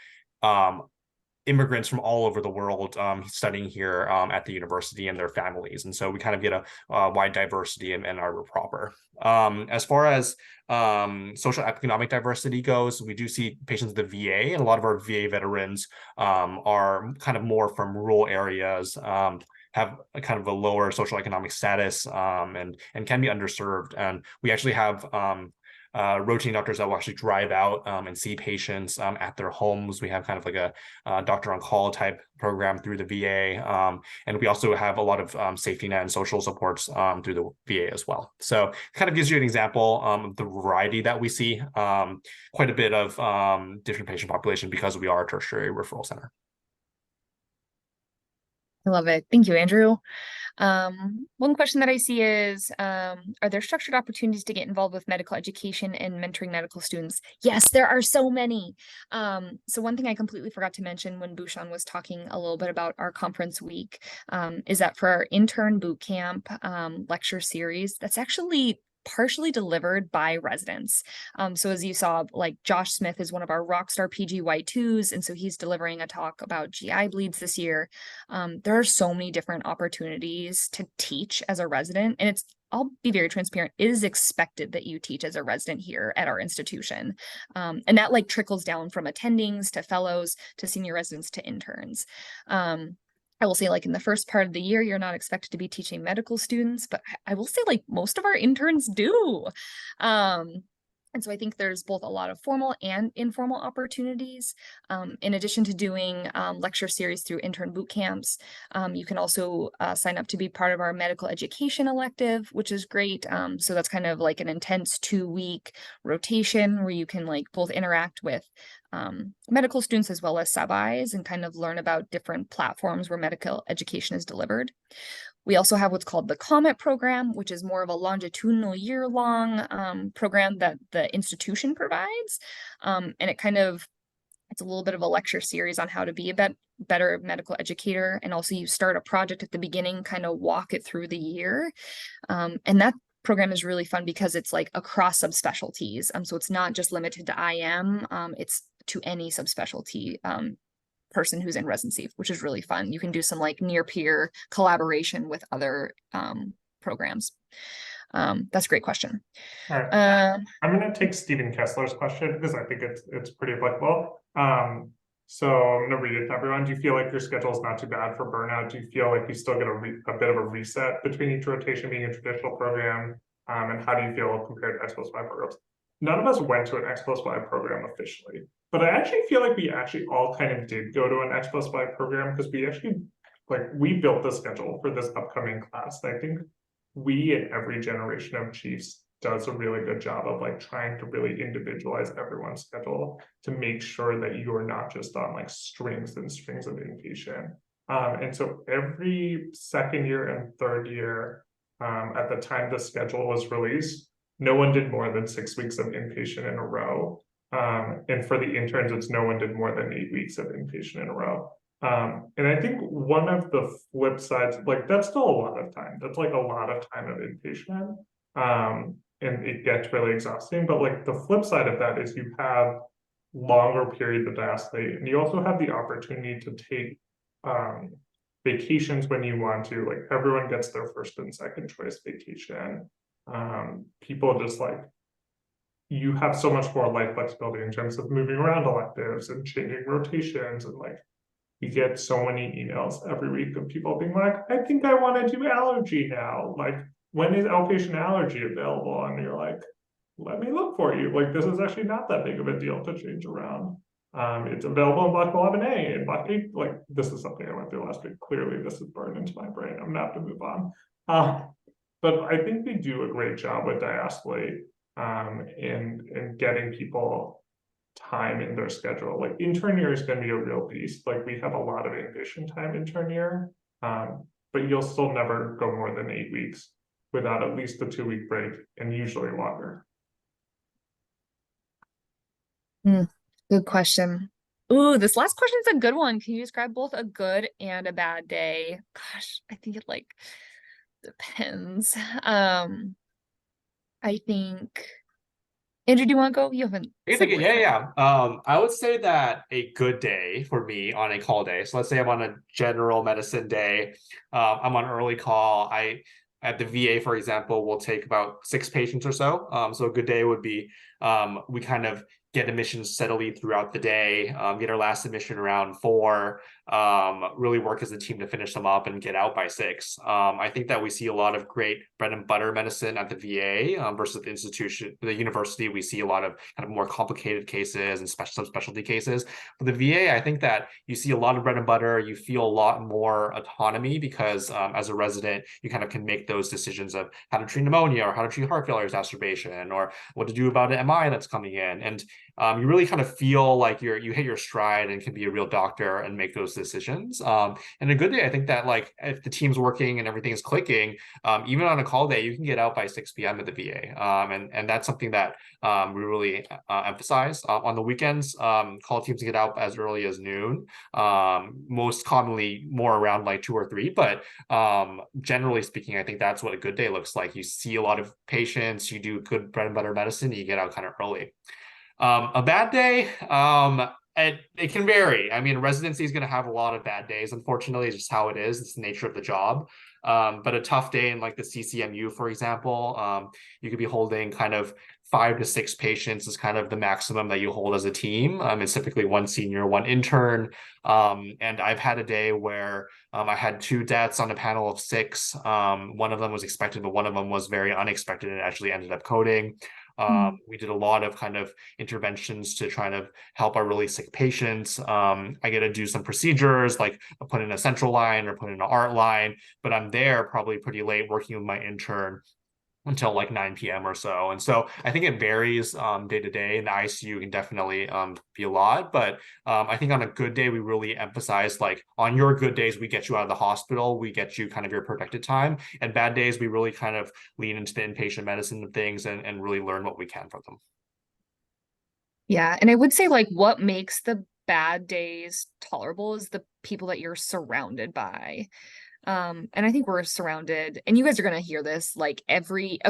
immigrants from all over the world studying here at the university and their families. And so we kind of get a wide diversity in Ann Arbor proper. As far as social economic diversity goes, we do see patients at the VA, and a lot of our VA veterans are kind of more from rural areas, have a kind of a lower social economic status, and can be underserved. And we actually have rotating doctors that will actually drive out and see patients at their homes. We have kind of like a doctor on call type program through the VA. And we also have a lot of safety net and social supports through the VA as well. So it kind of gives you an example of the variety that we see, quite a bit of different patient population because we are a tertiary referral center. I love it. Thank you, Andrew. One question that I see is, are there structured opportunities to get involved with medical education and mentoring medical students? Yes, there are so many. So one thing I completely forgot to mention when Bouchon was talking a little bit about our conference week, is that for our intern boot camp lecture series, that's actually partially delivered by residents. So as you saw, like Josh Smith is one of our rockstar PGY2s, and so he's delivering a talk about GI bleeds this year. There are so many different opportunities to teach as a resident, and I'll be very transparent, it is expected that you teach as a resident here at our institution. And that like trickles down from attendings to fellows to senior residents to interns. I will say like in the first part of the year, you're not expected to be teaching medical students, but I will say like most of our interns do. And so I think there's both a lot of formal and informal opportunities. In addition to doing lecture series through intern boot camps, you can also sign up to be part of our medical education elective, which is great. So that's kind of like an intense 2-week rotation where you can like both interact with medical students as well as sub-Is and kind of learn about different platforms where medical education is delivered. We also have what's called the COMET program, which is more of a longitudinal year-long program that the institution provides. And it's a little bit of a lecture series on how to be a better medical educator. And also you start a project at the beginning, kind of walk it through the year. And that program is really fun because it's like across subspecialties. So it's not just limited to IM, it's to any subspecialty person who's in residency, which is really fun. You can do some like near peer collaboration with other programs. That's a great question. All right. I'm going to take Stephen Kessler's question because I think it's pretty applicable. So I'm going to read it to everyone. Do you feel like your schedule is not too bad for burnout? Do you feel like you still get a bit of a reset between each rotation being a traditional program? And how do you feel compared to X+Y programs? None of us went to an X+Y program officially, but I actually feel like we actually all kind of did go to an X+Y program because we built the schedule for this upcoming class. And I think we and every generation of chiefs does a really good job of like trying to really individualize everyone's schedule to make sure that you are not just on like strings and strings of inpatient. And so every second year and third year, at the time the schedule was released, no one did more than 6 weeks of inpatient in a row. And for the interns, it's no one did more than 8 weeks of inpatient in a row. And I think one of the flip sides, like that's still a lot of time. That's like a lot of time of inpatient. And it gets really exhausting. But like the flip side of that is you have longer periods of diastole, and you also have the opportunity to take vacations when you want to. Like everyone gets their first and second choice vacation. People just like, you have so much more life flexibility in terms of moving around electives and changing rotations. And like, we get so many emails every week of people being like, I think I want to do allergy now. Like, when is outpatient allergy available? And you're like, let me look for you. Like, this is actually not that big of a deal to change around. It's available in Block 11A and Block 8. Like, this is something I went through last week. Clearly, this is burned into my brain. I'm gonna have to move on. But I think they do a great job with diastole in getting people time in their schedule. Like intern year is going to be a real beast. Like we have a lot of inpatient time intern year, but you'll still never go more than 8 weeks without at least a 2-week break, and usually longer. Good question. Ooh, this last question is a good one. Can you describe both a good and a bad day? Gosh, I think it like depends. I think, Andrew, do you want to go? You haven't said what you're- Yeah. I would say that a good day for me on a call day. So let's say I'm on a general medicine day. I'm on early call. At the VA, for example, will take about 6 patients or so. So a good day would be we kind of get admissions steadily throughout the day, get our last admission around 4, really work as a team to finish them up and get out by 6. I think that we see a lot of great bread and butter medicine at the VA versus the institution, the university. We see a lot of kind of more complicated cases and subspecialty cases. For the VA, I think that you see a lot of bread and butter. You feel a lot more autonomy because as a resident, you kind of can make those decisions of how to treat pneumonia or how to treat heart failure exacerbation or what to do about an MI that's coming in. And you really kind of feel like you hit your stride and can be a real doctor and make those decisions. And a good day, I think that like if the team's working and everything is clicking, even on a call day, you can get out by 6 p.m. at the VA. And that's something that we really emphasize. On the weekends, call teams get out as early as noon, most commonly more around like 2 or 3. But generally speaking, I think that's what a good day looks like. You see a lot of patients, you do good bread and butter medicine, you get out kind of early. A bad day, it can vary. I mean, residency is going to have a lot of bad days. Unfortunately, it's just how it is. It's the nature of the job. But a tough day in like the CCMU, for example, you could be holding kind of 5 to 6 patients is kind of the maximum that you hold as a team. It's typically 1 senior, 1 intern. And I've had a day where I had 2 deaths on a panel of 6. One of them was expected, but one of them was very unexpected and actually ended up coding. We did a lot of kind of interventions to try to help our really sick patients. I get to do some procedures like put in a central line or put in an art line, but I'm there probably pretty late working with my intern until like 9 p.m. or so. And so I think it varies day to day. In the ICU can definitely be a lot, but I think on a good day, we really emphasize like on your good days, we get you out of the hospital, we get you kind of your protected time. And bad days, we really kind of lean into the inpatient medicine of things and really learn what we can from them. Yeah, and I would say like what makes the bad days tolerable is the people that you're surrounded by. And I think we're surrounded, and you guys are gonna hear this like a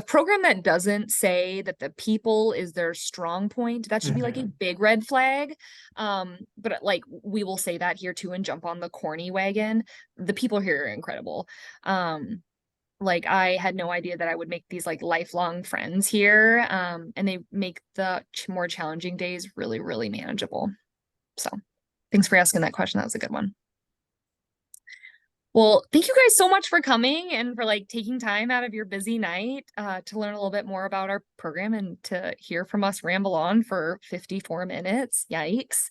program that doesn't say that the people is their strong point, that should be like a big red flag. But like we will say that here too and jump on the corny wagon. The people here are incredible. Like I had no idea that I would make these like lifelong friends here. And they make the more challenging days really, really manageable. So thanks for asking that question. That was a good one. Well, thank you guys so much for coming and for like taking time out of your busy night to learn a little bit more about our program and to hear from us ramble on for 54 minutes. Yikes.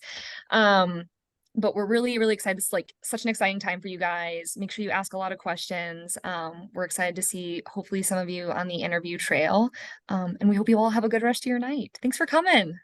But we're really, really excited. It's like such an exciting time for you guys. Make sure you ask a lot of questions. We're excited to see hopefully some of you on the interview trail. And we hope you all have a good rest of your night. Thanks for coming.